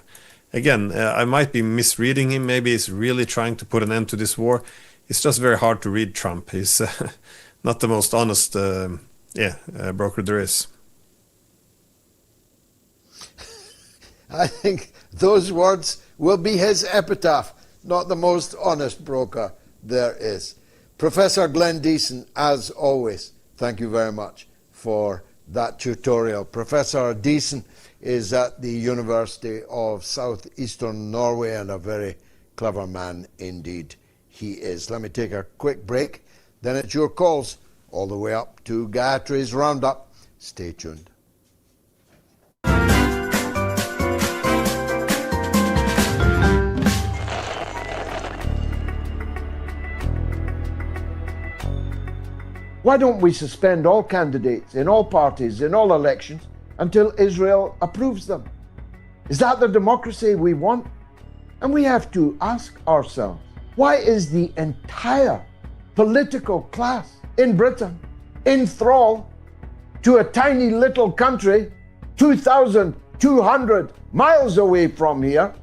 Again, I might be misreading him. Maybe he's really trying to put an end to this war. It's just very hard to read Trump. He's not the most honest broker there is. I think those words will be his epitaph, not the most honest broker there is. Professor Glenn Diesen, as always, thank you very much for that tutorial. Professor Diesen is at the University of South-Eastern Norway, and a very clever man indeed he is. Let me take a quick break, then it's your calls all the way up to Gayatri's Roundup. Stay tuned. Why don't we suspend all candidates in all parties in all elections until Israel approves them? Is that the democracy we want? And we have to ask ourselves, why is the entire political class in Britain in thrall to a tiny little country 2,200 miles away from here,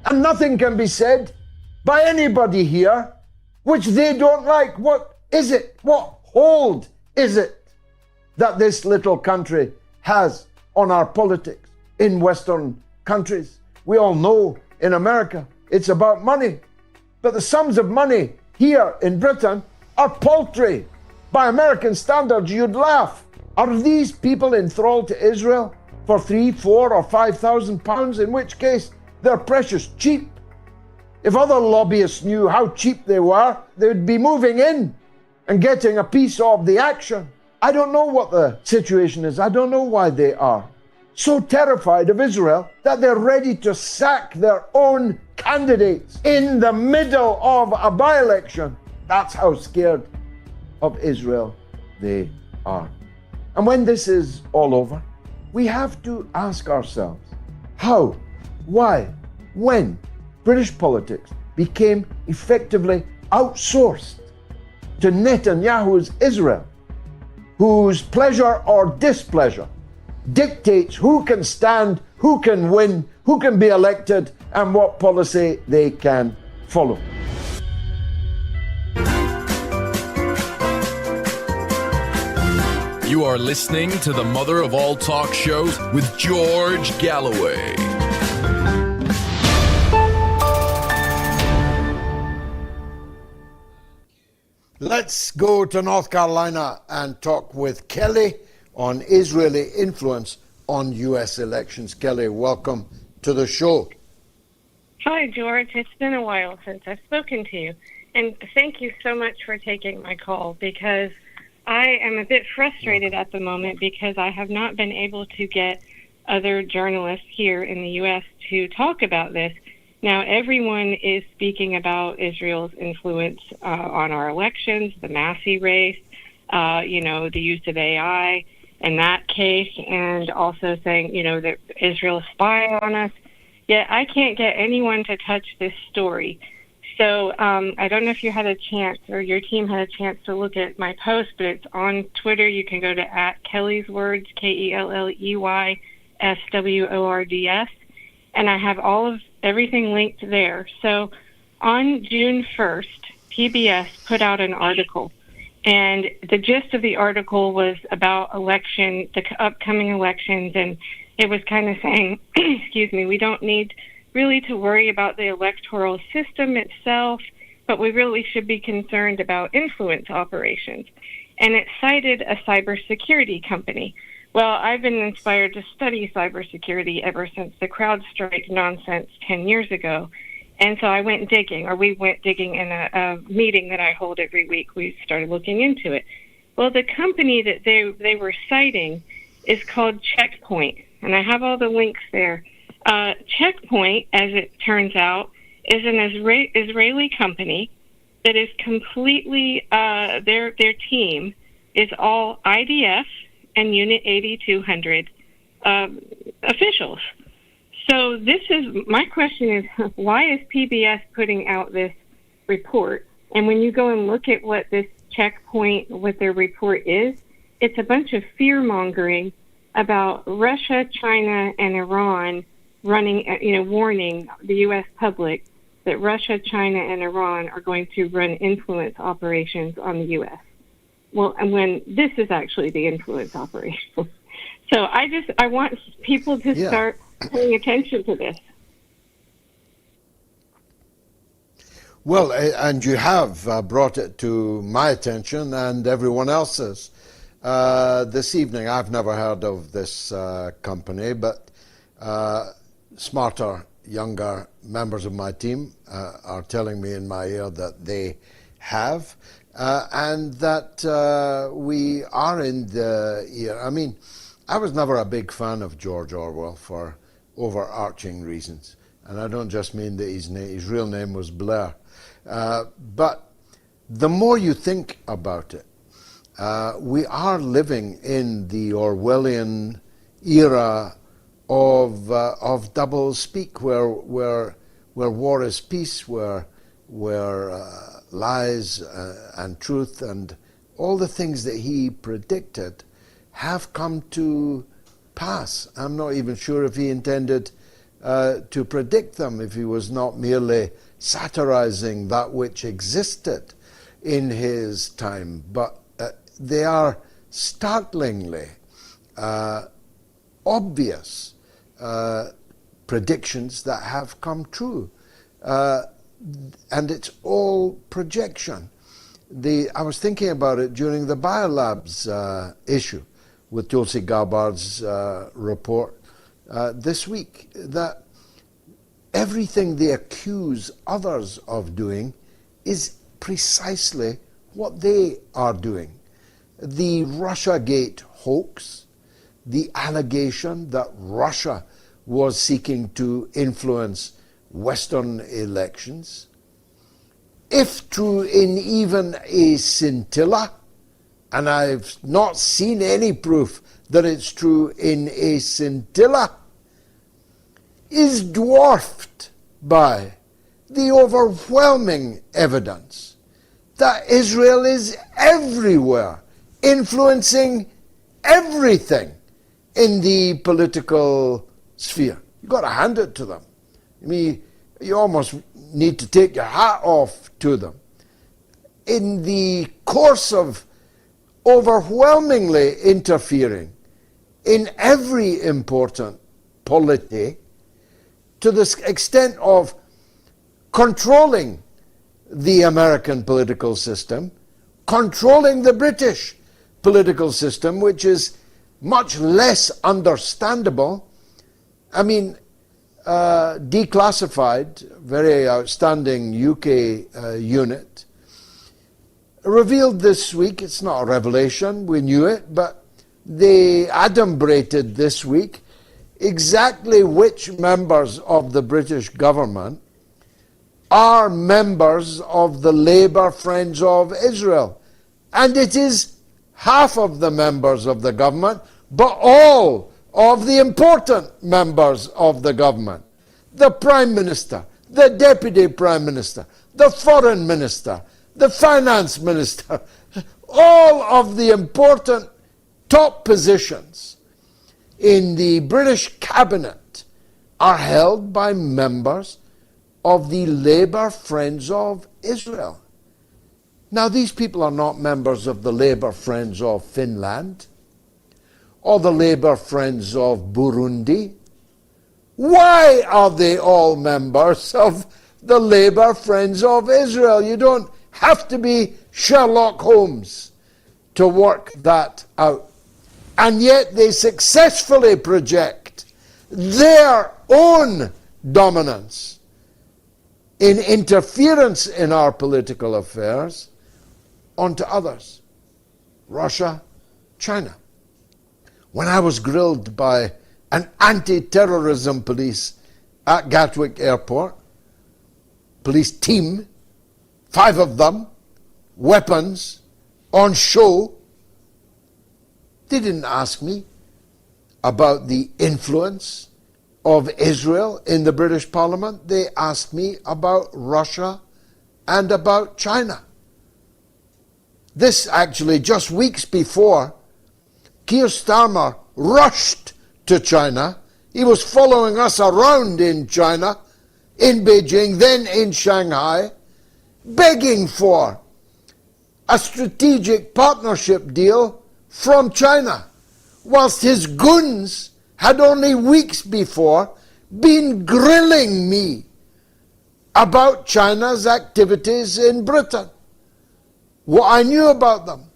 and nothing can be said by anybody here which they don't like? What is it? What hold is it that this little country has on our politics in Western countries? We all know in America it's about money, but the sums of money here in Britain are paltry. By American standards, you'd laugh. Are these people enthralled to Israel for 3, 4 or 5,000 pounds, in which case they're precious cheap? If other lobbyists knew how cheap they were, they'd be moving in and getting a piece of the action. I don't know what the situation is. I don't know why they are so terrified of Israel that they're ready to sack their own candidates in the middle of a by-election. That's how scared of Israel they are. And when this is all over, we have to ask ourselves how, why, when British politics became effectively outsourced to Netanyahu's Israel, whose pleasure or displeasure dictates who can stand, who can win, who can be elected, and what policy they can follow. You are listening to the mother of all talk shows with George Galloway. Let's go to North Carolina and talk with Kelly on Israeli influence on U.S. elections. Kelly, welcome to the show. Hi, George. It's been a while since I've spoken to you. And thank you so much for taking my call, because I am a bit frustrated at the moment because I have not been able to get other journalists here in the U.S. to talk about this. Now, everyone is speaking about Israel's influence on our elections, the Massey race, the use of AI in that case, and also saying, that Israel is spying on us. Yet I can't get anyone to touch this story. So I don't know if you had a chance, or your team had a chance to look at my post, but it's on Twitter. You can go to @Kelley'sWords, KELLEYSWORDS, and I have everything linked there. So on June 1st, PBS put out an article, and the gist of the article was about the upcoming elections, and it was kind of saying, we don't need really to worry about the electoral system itself, but we really should be concerned about influence operations. And it cited a cybersecurity company. Well, I've been inspired to study cybersecurity ever since the CrowdStrike nonsense 10 years ago. And so we went digging in a meeting that I hold every week. We started looking into it. Well, the company that they were citing is called Checkpoint, and I have all the links there. Checkpoint, as it turns out, is an Israeli company that is completely, their team is all IDF and Unit 8200 officials. So my question is, why is PBS putting out this report? And when you go and look at what this Checkpoint, what their report is, it's a bunch of fear-mongering about Russia, China, and Iran warning the U.S. public that Russia, China, and Iran are going to run influence operations on the U.S. Well, and when this is actually the influence operation. So I want people to start paying attention to this. Well, and you have brought it to my attention and everyone else's this evening. I've never heard of this company, but smarter, younger members of my team are telling me in my ear that they have, and that we are in the year. I mean, I was never a big fan of George Orwell for overarching reasons, and I don't just mean that his real name was Blair. But the more you think about it, we are living in the Orwellian era of double speak, where war is peace, where lies and truth and all the things that he predicted have come to pass. I'm not even sure if he intended to predict them, if he was not merely satirizing that which existed in his time. But they are startlingly obvious predictions that have come true. And it's all projection. I was thinking about it during the Biolabs issue with Tulsi Gabbard's report this week, that everything they accuse others of doing is precisely what they are doing. The Russiagate hoax, the allegation that Russia was seeking to influence Western elections, if true in even a scintilla, and I've not seen any proof that it's true in a scintilla, is dwarfed by the overwhelming evidence that Israel is everywhere, influencing everything in the political sphere. You've got to hand it to them. I mean, you almost need to take your hat off to them. In the course of overwhelmingly interfering in every important polity to the extent of controlling the American political system, controlling the British political system, which is much less understandable. I mean, Declassified, very outstanding UK unit, revealed this week, it's not a revelation, we knew it, but they adumbrated this week exactly which members of the British government are members of the Labour Friends of Israel. And it is half of the members of the government, but all of the important members of the government. The Prime Minister, the Deputy Prime Minister, the Foreign Minister, the Finance Minister, all of the important top positions in the British cabinet are held by members of the Labour Friends of Israel. Now, these people are not members of the Labour Friends of Finland or the Labour Friends of Burundi. Why are they all members of the Labour Friends of Israel? You don't have to be Sherlock Holmes to work that out. And yet they successfully project their own dominance in interference in our political affairs onto others. Russia, China. When I was grilled by an anti-terrorism police at Gatwick Airport, police team, 5 of them, weapons, on show, they didn't ask me about the influence of Israel in the British Parliament. They asked me about Russia and about China. This actually just weeks before Keir Starmer rushed to China. He was following us around in China, in Beijing, then in Shanghai, begging for a strategic partnership deal from China, whilst his goons had only weeks before been grilling me about China's activities in Britain. What I knew about them.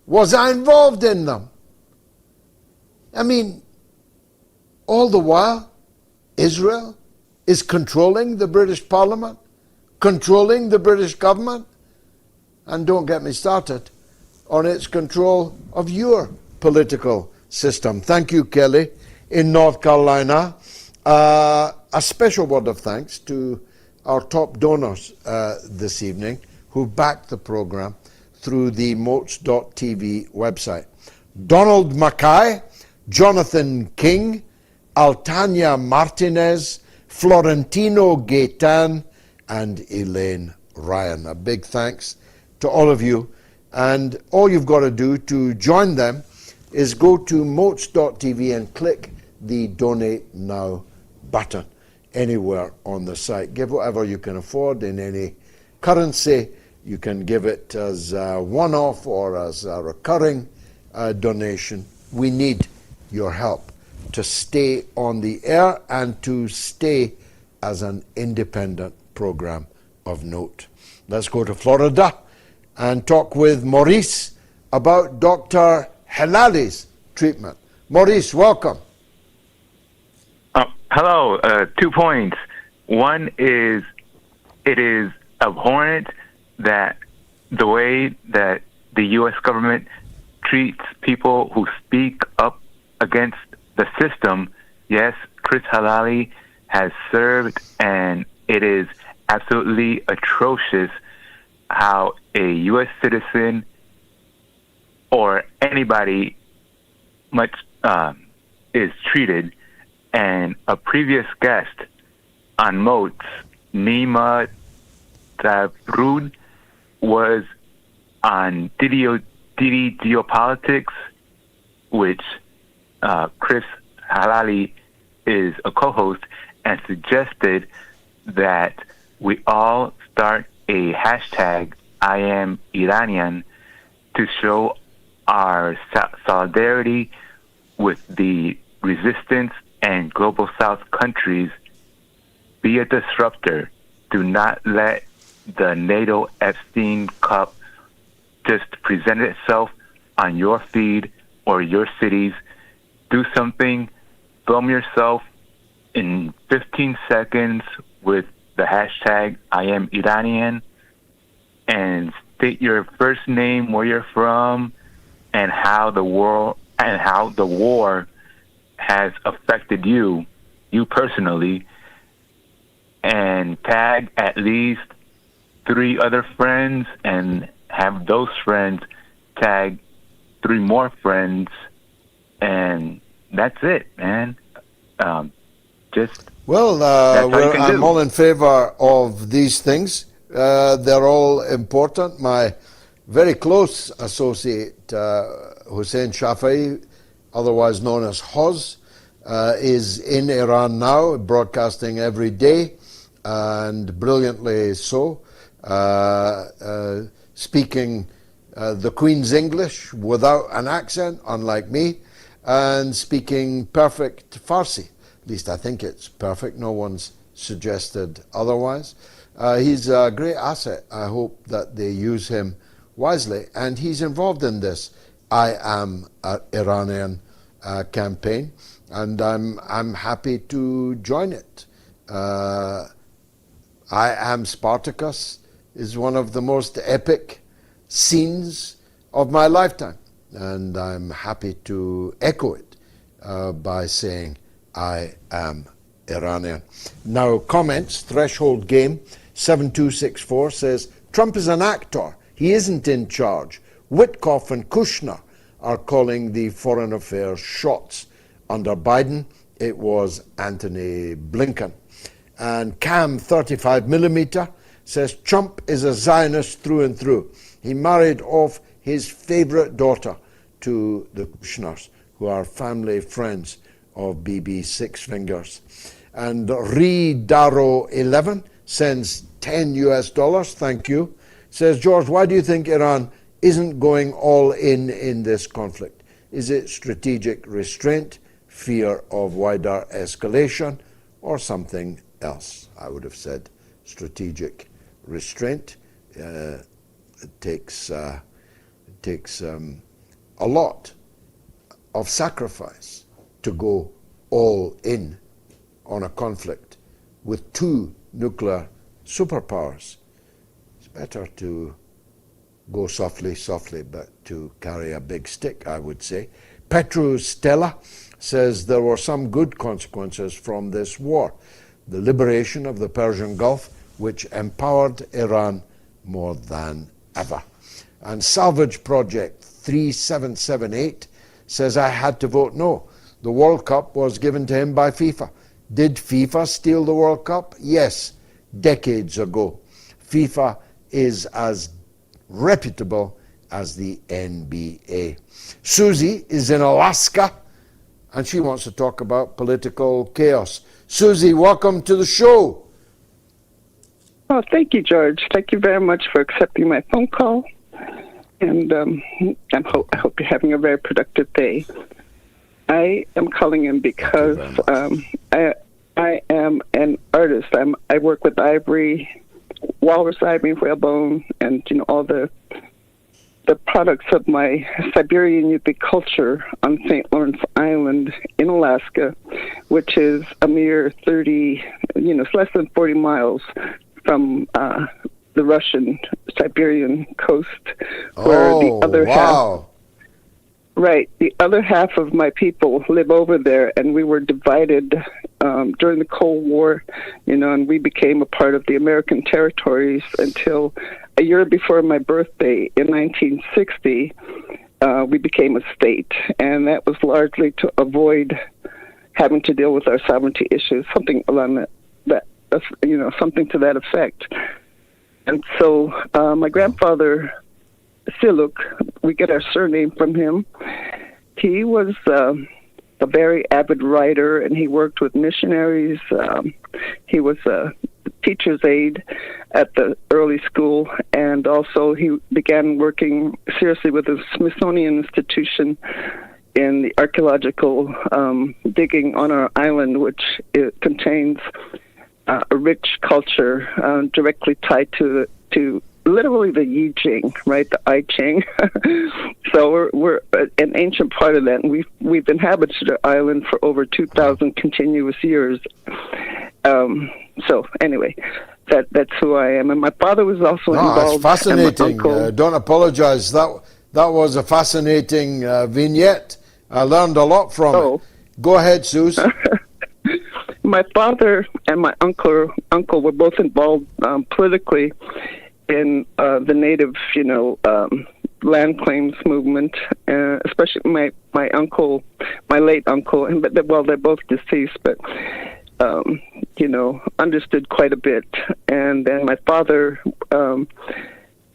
Was I involved in them? I mean, all the while, Israel is controlling the British Parliament, controlling the British government, and don't get me started on its control of your political system. Thank you, Kelly, in North Carolina. A special word of thanks to our top donors this evening who backed the program through the moats.tv website. Donald Mackay, Jonathan King, Altania Martinez, Florentino Gaetan, and Elaine Ryan. A big thanks to all of you. And all you've got to do to join them is go to moats.tv and click the Donate Now button anywhere on the site. Give whatever you can afford in any currency. You can give it as a one-off or as a recurring donation. We need your help to stay on the air and to stay as an independent program of note. Let's go to Florida and talk with Maurice about Dr. Helali's treatment. Maurice, welcome. Hello. 2 points. One is, it is abhorrent that the way that the U.S. government treats people who speak up against the system. Yes, Chris Helali has served, and it is absolutely atrocious how a U.S. citizen or anybody is treated. And a previous guest on Moats, Nima Tavrud, was on Didi Geopolitics, which Chris Helali is a co-host, and suggested that we all start a hashtag I am Iranian to show our solidarity with the resistance and global South countries. Be a disruptor. Do not let the NATO Epstein Cup just present itself on your feed or your cities. Do something. Film yourself in 15 seconds with the hashtag I am Iranian and state your first name, where you're from, and how the war has affected you personally, and tag at least 3 other friends and have those friends tag 3 more friends, and that's it, man. I'm all in favor of these things. They're all important. My very close associate, Hussein Shafai, otherwise known as Hoz, is in Iran now, broadcasting every day, and brilliantly so, speaking the Queen's English without an accent, unlike me, and speaking perfect Farsi. At least I think it's perfect. No one's suggested otherwise. He's a great asset. I hope that they use him wisely. And he's involved in this I Am Iranian campaign, and I'm happy to join it. I Am Spartacus is one of the most epic scenes of my lifetime, and I'm happy to echo it by saying I am Iranian. Now, comments. Threshold Game 7264 says Trump is an actor. He isn't in charge. Witkoff and Kushner are calling the foreign affairs shots. Under Biden, it was Antony Blinken. And Cam 35mm says Trump is a Zionist through and through. He married off his favorite daughter to the Kushners, who are family friends of BB Six Fingers. And Redaro11 sends $10 thank you. Says, George, why do you think Iran isn't going all in this conflict? Is it strategic restraint, fear of wider escalation, or something else? I would have said strategic restraint. It takes a lot of sacrifice to go all in on a conflict with 2 nuclear superpowers. It's better to go softly, but to carry a big stick, I would say. Petru Stella says there were some good consequences from this war. The liberation of the Persian Gulf, which empowered Iran more than ever. And Salvage Project 3778 says, I had to vote no. The World Cup was given to him by FIFA. Did FIFA steal the World Cup? Yes, decades ago. FIFA is as reputable as the NBA. Susie is in Alaska, and she wants to talk about political chaos. Susie, welcome to the show. Oh, thank you, George. Thank you very much for accepting my phone call. And I hope you're having a very productive day. I am calling in because I am an artist. I work with ivory, walrus ivory, whalebone, and all the products of my Siberian Yupik culture on St. Lawrence Island in Alaska, which is a mere 30, it's less than 40 miles from the Russian Siberian coast, where the other half. Right. The other half of my people live over there, and we were divided during the Cold War, and we became a part of the American territories until a year before my birthday in 1960, we became a state, and that was largely to avoid having to deal with our sovereignty issues, something along that something to that effect. And so my grandfather, Siluk, we get our surname from him. He was a very avid writer, and he worked with missionaries. He was a teacher's aide at the early school, and also he began working seriously with the Smithsonian Institution in the archaeological digging on our island, which it contains a rich culture directly tied to literally the Yi Ching, right? The I Ching. So we're an ancient part of that, and we've inhabited the island for over 2,000 continuous years. So anyway, that's who I am, and my father was also involved. It's fascinating. And my uncle, Don't apologize. That was a fascinating vignette. I learned a lot from it. Go ahead, Suze. My father and my uncle were both involved politically in the native, land claims movement, especially my uncle, my late uncle, and they're both deceased, but understood quite a bit. And then my father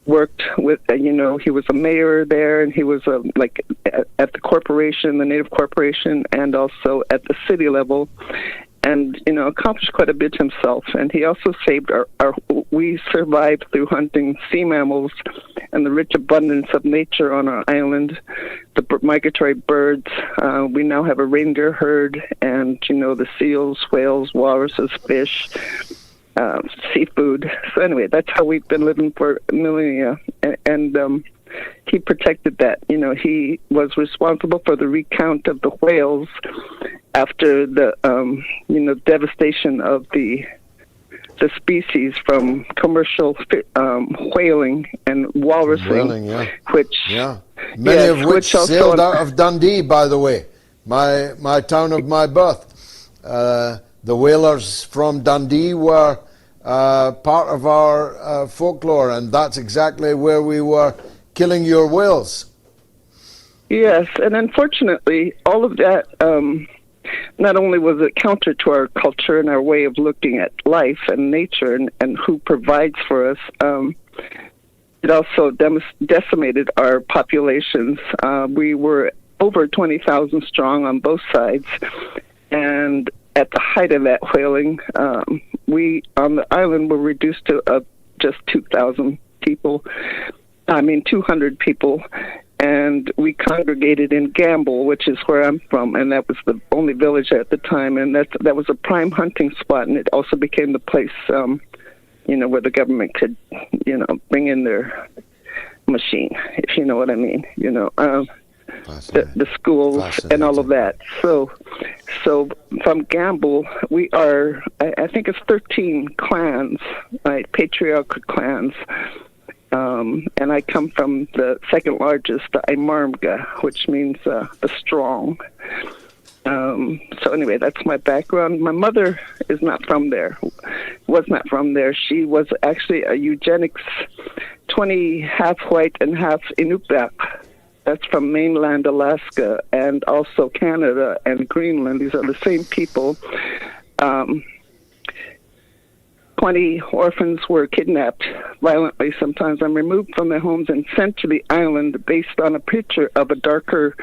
worked with, he was a mayor there, and he was at the corporation, the native corporation, and also at the city level. And, accomplished quite a bit himself. And he also saved we survived through hunting sea mammals and the rich abundance of nature on our island, the migratory birds. We now have a reindeer herd, and, the seals, whales, walruses, fish, seafood. So anyway, that's how we've been living for millennia. And he protected that. He was responsible for the recount of the whales after the devastation of the species from commercial whaling and walrusing, which many of which sailed out of Dundee, by the way, my town of my birth. The whalers from Dundee were part of our folklore, and that's exactly where we were killing your whales. Yes, and unfortunately, all of that, not only was it counter to our culture and our way of looking at life and nature and who provides for us, it also decimated our populations. We were over 20,000 strong on both sides, and at the height of that whaling, we on the island were reduced to just 2,000 people. 200 people, and we congregated in Gamble, which is where I'm from, and that was the only village at the time, and that was a prime hunting spot, and it also became the place, where the government could, bring in their machine, if you know what I mean, the schools and all of that. So from Gamble, we are, I think it's 13 clans, right, patriarchal clans. And I come from the second largest, the Aimarmga, which means the strong. So anyway, that's my background. My mother is not from there, was not from there. She was actually a eugenics, 20 half white and half Inupiaq. That's from mainland Alaska and also Canada and Greenland. These are the same people. 20 orphans were kidnapped violently sometimes and removed from their homes and sent to the island based on a picture of a darker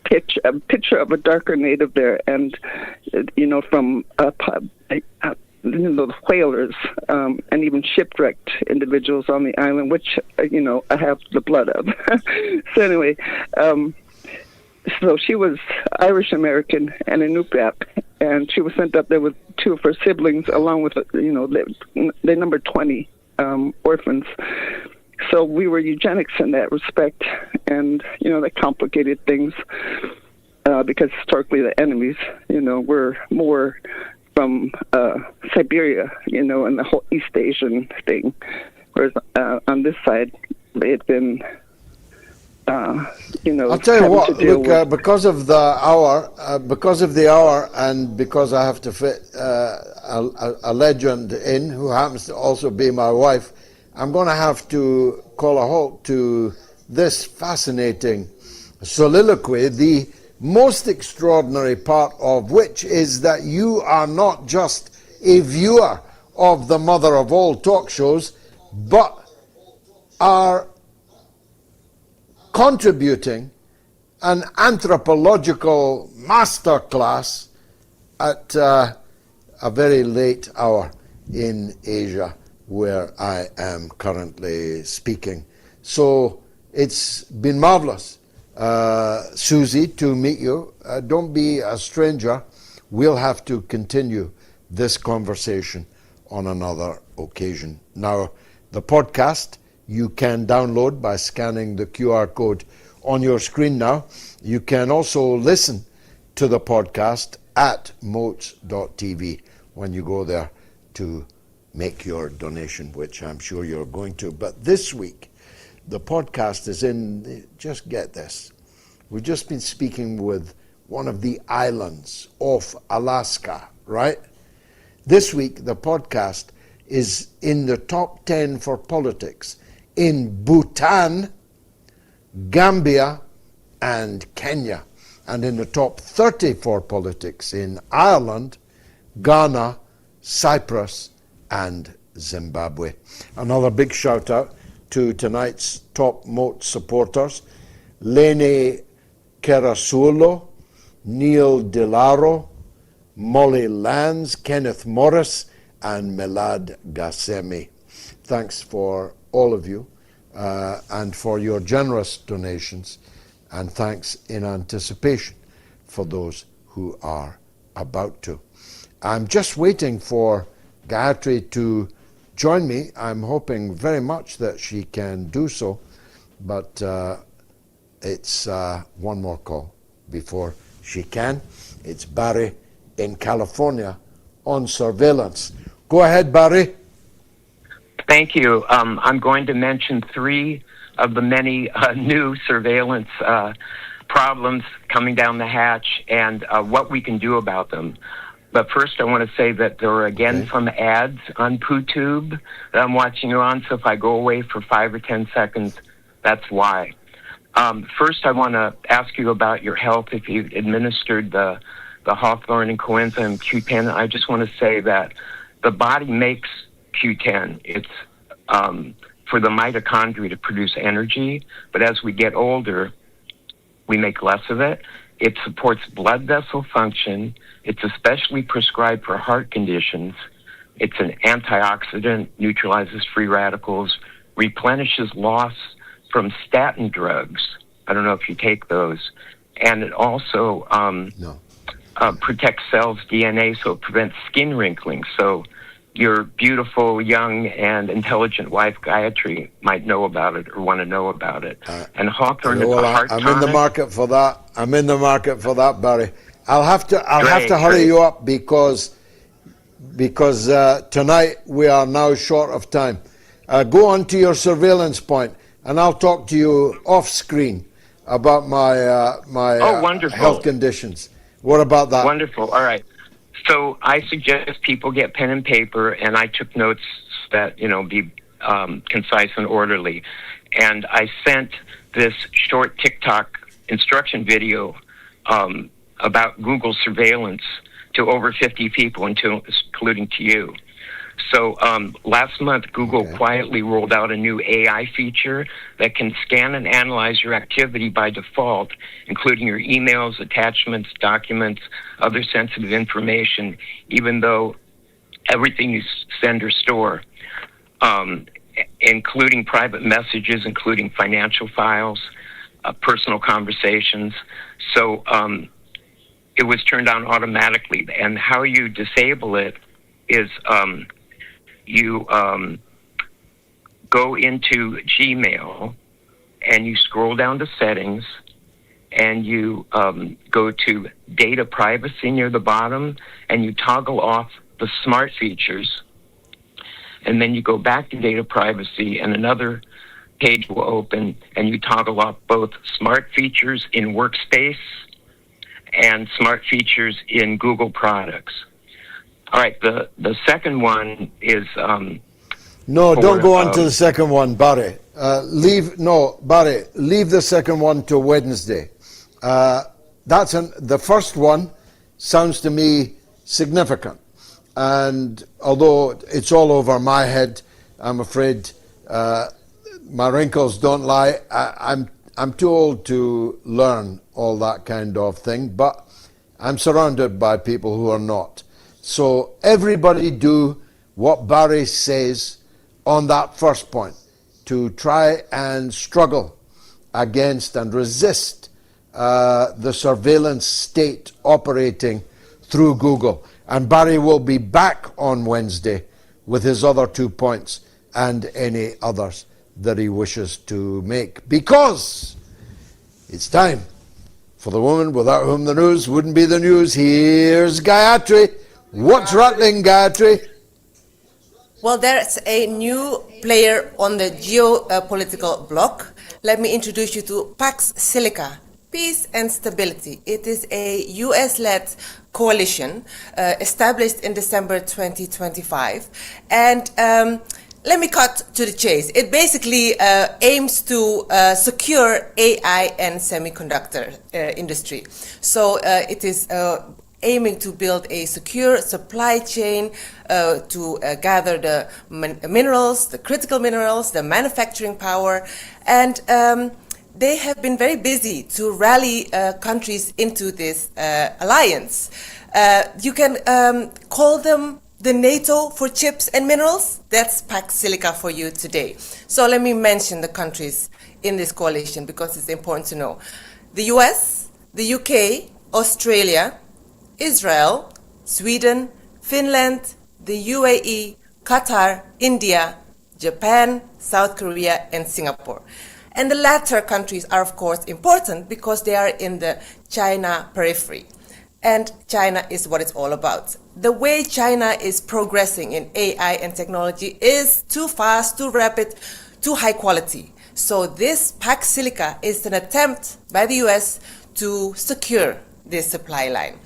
picture of a darker native there, and from the whalers and even shipwrecked individuals on the island, which I have the blood of. So anyway, so she was Irish American and Inupiaq, and she was sent up there with two of her siblings, along with they numbered 20 orphans. So we were eugenics in that respect, and that complicated things because historically the enemies, were more from Siberia, and the whole East Asian thing, whereas on this side they had been. I'll tell you what. Look, because of the hour, and because I have to fit a legend in who happens to also be my wife, I'm going to have to call a halt to this fascinating soliloquy. The most extraordinary part of which is that you are not just a viewer of the mother of all talk shows, but are contributing an anthropological masterclass at a very late hour in Asia where I am currently speaking. So it's been marvelous, Susie, to meet you. Don't be a stranger. We'll have to continue this conversation on another occasion. Now, the podcast you can download by scanning the QR code on your screen now. You can also listen to the podcast at moats.tv when you go there to make your donation, which I'm sure you're going to. But this week, the podcast is in, just get this, we've just been speaking with one of the islands off Alaska, right? This week, the podcast is in the top 10 for politics in Bhutan, Gambia, and Kenya, and in the top 30 for politics in Ireland, Ghana, Cyprus, and Zimbabwe. Another big shout out to tonight's top Moat supporters, Lene Kerasulo, Neil Delaro, Molly Lands, Kenneth Morris, and Milad Gassemi. Thanks for all of you and for your generous donations, and thanks in anticipation for those who are about to. I'm just waiting for Gayatri to join me. I'm hoping very much that she can do so, but it's one more call before she can. It's Barry in California on surveillance. Go ahead, Barry. Thank you. I'm going to mention three of the many new surveillance problems coming down the hatch and what we can do about them. But first, I want to say that there are, again, some ads on PooTube that I'm watching you on, so if I go away for 5 or 10 seconds, that's why. First, I want to ask you about your health. If you administered the Hawthorne and coenzyme Q10, I just want to say that the body makes Q10. It's for the mitochondria to produce energy, but as we get older, we make less of it. It supports blood vessel function. It's especially prescribed for heart conditions. It's an antioxidant, neutralizes free radicals, replenishes loss from statin drugs. I don't know if you take those. And it also protects cells' DNA, so it prevents skin wrinkling. So your beautiful, young, and intelligent wife, Gayatri, might know about it or want to know about it. And Hawthorne is a heart tonic. I'm in the market for that. I'm in the market for that, Barry. I'll have to hurry you up because tonight we are now short of time. Go on to your surveillance point, and I'll talk to you off screen about my health conditions. What about that? Wonderful. All right. So I suggest people get pen and paper, and I took notes that, be concise and orderly. And I sent this short TikTok instruction video about Google surveillance to over 50 people, including to you. So last month, Google quietly rolled out a new AI feature that can scan and analyze your activity by default, including your emails, attachments, documents, other sensitive information, even though everything you send or store, including private messages, including financial files, personal conversations. So it was turned on automatically. And how you disable it is you go into Gmail and you scroll down to settings and you go to data privacy near the bottom and you toggle off the smart features, and then you go back to data privacy and another page will open and you toggle off both smart features in Workspace and smart features in Google products. All right, the second one is... no, don't go on to the second one, Barry. Leave the second one to Wednesday. The first one sounds to me significant. And although it's all over my head, I'm afraid my wrinkles don't lie. I'm too old to learn all that kind of thing, but I'm surrounded by people who are not. So everybody do what Barry says on that first point, to try and struggle against and resist the surveillance state operating through Google. And Barry will be back on Wednesday with his other 2 points and any others that he wishes to make. Because it's time for the woman without whom the news wouldn't be the news. Here's Gayatri. What's rattling, Gayatri? Well, there's a new player on the geopolitical block. Let me introduce you to Pax Silica, Peace and Stability. It is a US-led coalition established in December 2025. And let me cut to the chase. It basically aims to secure AI and semiconductor industry. So it is aiming to build a secure supply chain to gather the minerals, the critical minerals, the manufacturing power, and they have been very busy to rally countries into this alliance. You can call them the NATO for chips and minerals. That's Pax Silica for you today. So let me mention the countries in this coalition because it's important to know. The US, the UK, Australia, Israel, Sweden, Finland, the UAE, Qatar, India, Japan, South Korea, and Singapore. And the latter countries are, of course, important because they are in the China periphery. And China is what it's all about. The way China is progressing in AI and technology is too fast, too rapid, too high quality. So this Pax Silica is an attempt by the US to secure this supply line.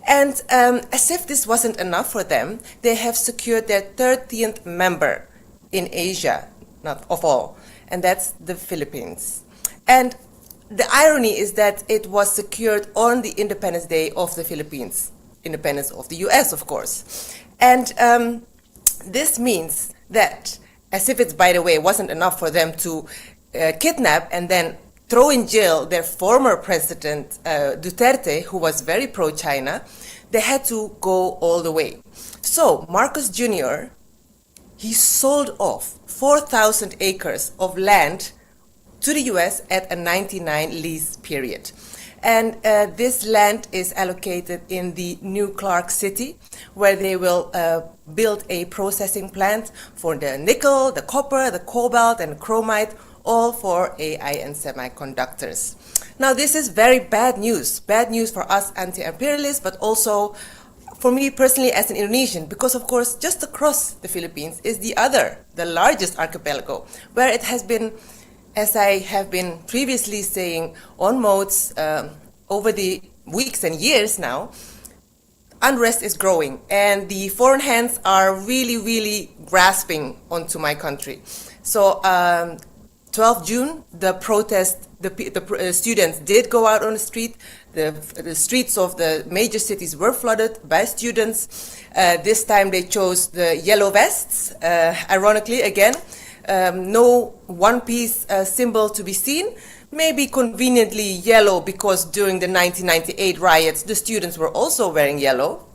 And as if this wasn't enough for them, they have secured their 13th member in Asia, not of all, and that's the Philippines. And the irony is that it was secured on the Independence Day of the Philippines, independence of the US, of course. And this means that, as if it's, by the way, wasn't enough for them to kidnap and then throw in jail their former president, Duterte, who was very pro-China, they had to go all the way. So Marcos Jr., he sold off 4,000 acres of land to the US at a 99 lease period. And this land is allocated in the New Clark City, where they will build a processing plant for the nickel, the copper, the cobalt, and chromite, all for AI and semiconductors. Now, this is very bad news for us anti-imperialists, but also for me personally as an Indonesian, because of course, just across the Philippines is the largest archipelago, where it has been, as I have been previously saying on modes over the weeks and years now, unrest is growing and the foreign hands are really grasping onto my country. So 12 June, the protest, the students did go out on the street. The streets of the major cities were flooded by students. This time they chose the yellow vests, ironically again. No one-piece symbol to be seen, maybe conveniently yellow because during the 1998 riots, the students were also wearing yellow.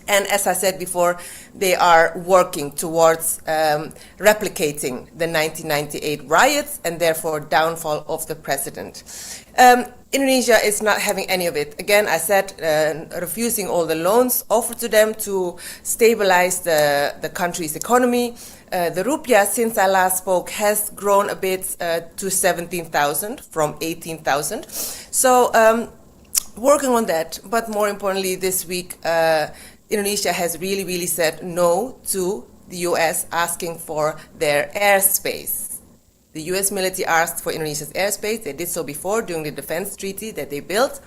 And as I said before, they are working towards replicating the 1998 riots and therefore downfall of the president. Indonesia is not having any of it. Again, I said refusing all the loans offered to them to stabilize the country's economy. The rupiah, since I last spoke, has grown a bit to 17,000 from 18,000. So working on that, but more importantly this week, Indonesia has really said no to the US asking for their airspace. The US military asked for Indonesia's airspace. They did so before during the defense treaty that they built,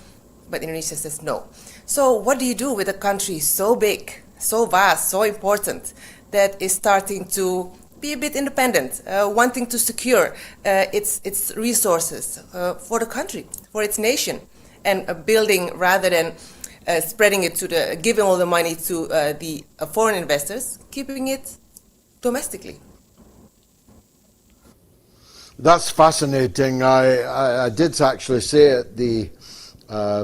but Indonesia says no. So what do you do with a country so big, so vast, so important, that is starting to be a bit independent, wanting to secure its resources for the country, for its nation, and building rather than spreading it to giving all the money to the foreign investors, keeping it domestically. That's fascinating. I did actually say at the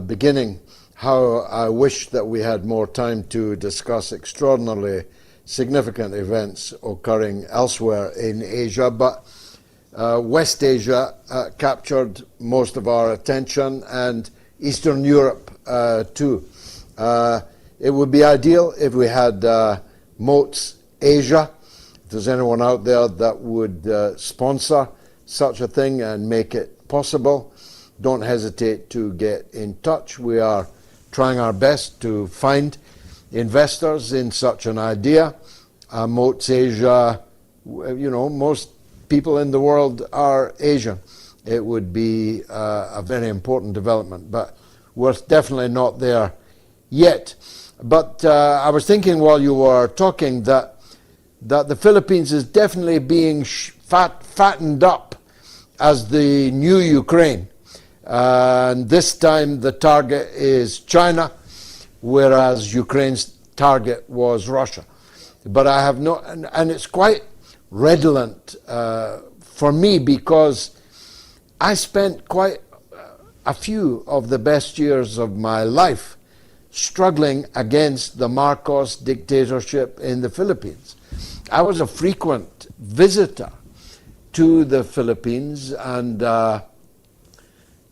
beginning how I wish that we had more time to discuss extraordinarily significant events occurring elsewhere in Asia, but West Asia captured most of our attention, and Eastern Europe too. It would be ideal if we had Moats Asia. If there's anyone out there that would sponsor such a thing and make it possible, don't hesitate to get in touch. We are trying our best to find investors in such an idea. Moats Asia, most people in the world are Asian. It would be a very important development, but we're definitely not there yet. But I was thinking while you were talking that the Philippines is definitely being fattened up as the new Ukraine. And this time the target is China, whereas Ukraine's target was Russia. But I have no, and it's quite redolent for me, because I spent quite a few of the best years of my life struggling against the Marcos dictatorship in the Philippines. I was a frequent visitor to the Philippines, and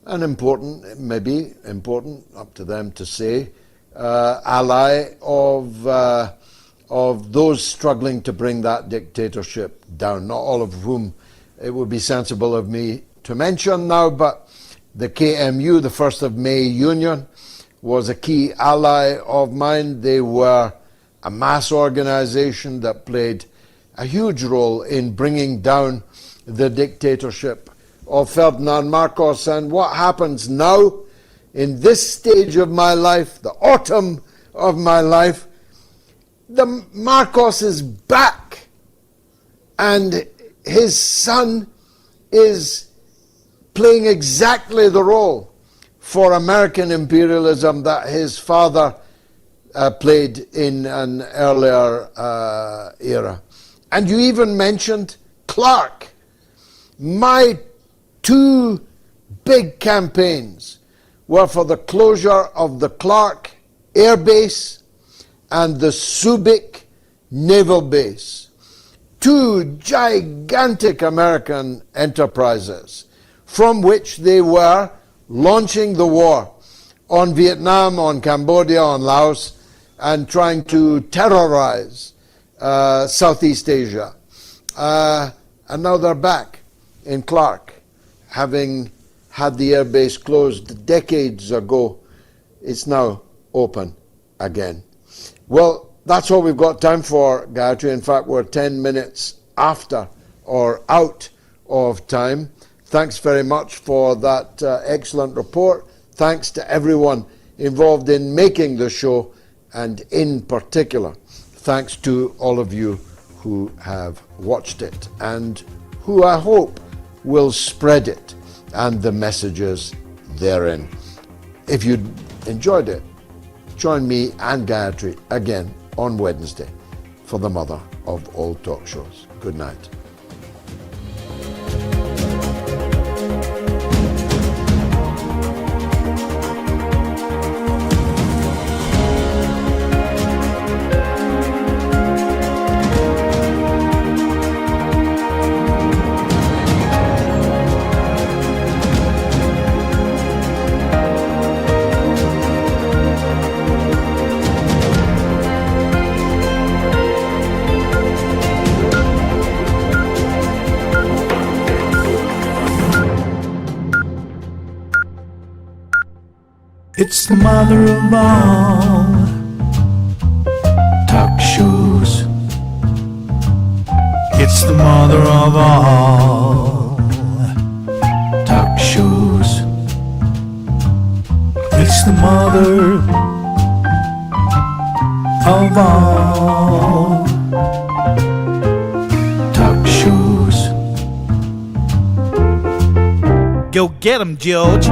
an important, maybe important, up to them to say, ally of those struggling to bring that dictatorship down, not all of whom it would be sensible of me to mention now, but the KMU, the 1st of May Union, was a key ally of mine. They were a mass organization that played a huge role in bringing down the dictatorship of Ferdinand Marcos. And what happens now, in this stage of my life, the autumn of my life, the Marcos is back, and his son is playing exactly the role for American imperialism that his father played in an earlier era. And you even mentioned Clark. My two big campaigns were for the closure of the Clark Air Base and the Subic Naval Base. Two gigantic American enterprises from which they were launching the war on Vietnam, on Cambodia, on Laos, and trying to terrorize Southeast Asia. And now they're back in Clark, having had the air base closed decades ago. It's now open again. Well, that's all we've got time for, Gayatri. In fact, we're 10 minutes after or out of time. Thanks very much for that excellent report. Thanks to everyone involved in making the show, and in particular, thanks to all of you who have watched it and who I hope will spread it and the messages therein. If you enjoyed it, join me and Gayatri again on Wednesday for the mother of all talk shows. Good night. It's the mother of all talk shows. It's the mother of all talk shows. It's the mother of all talk shows. Go get 'em, George.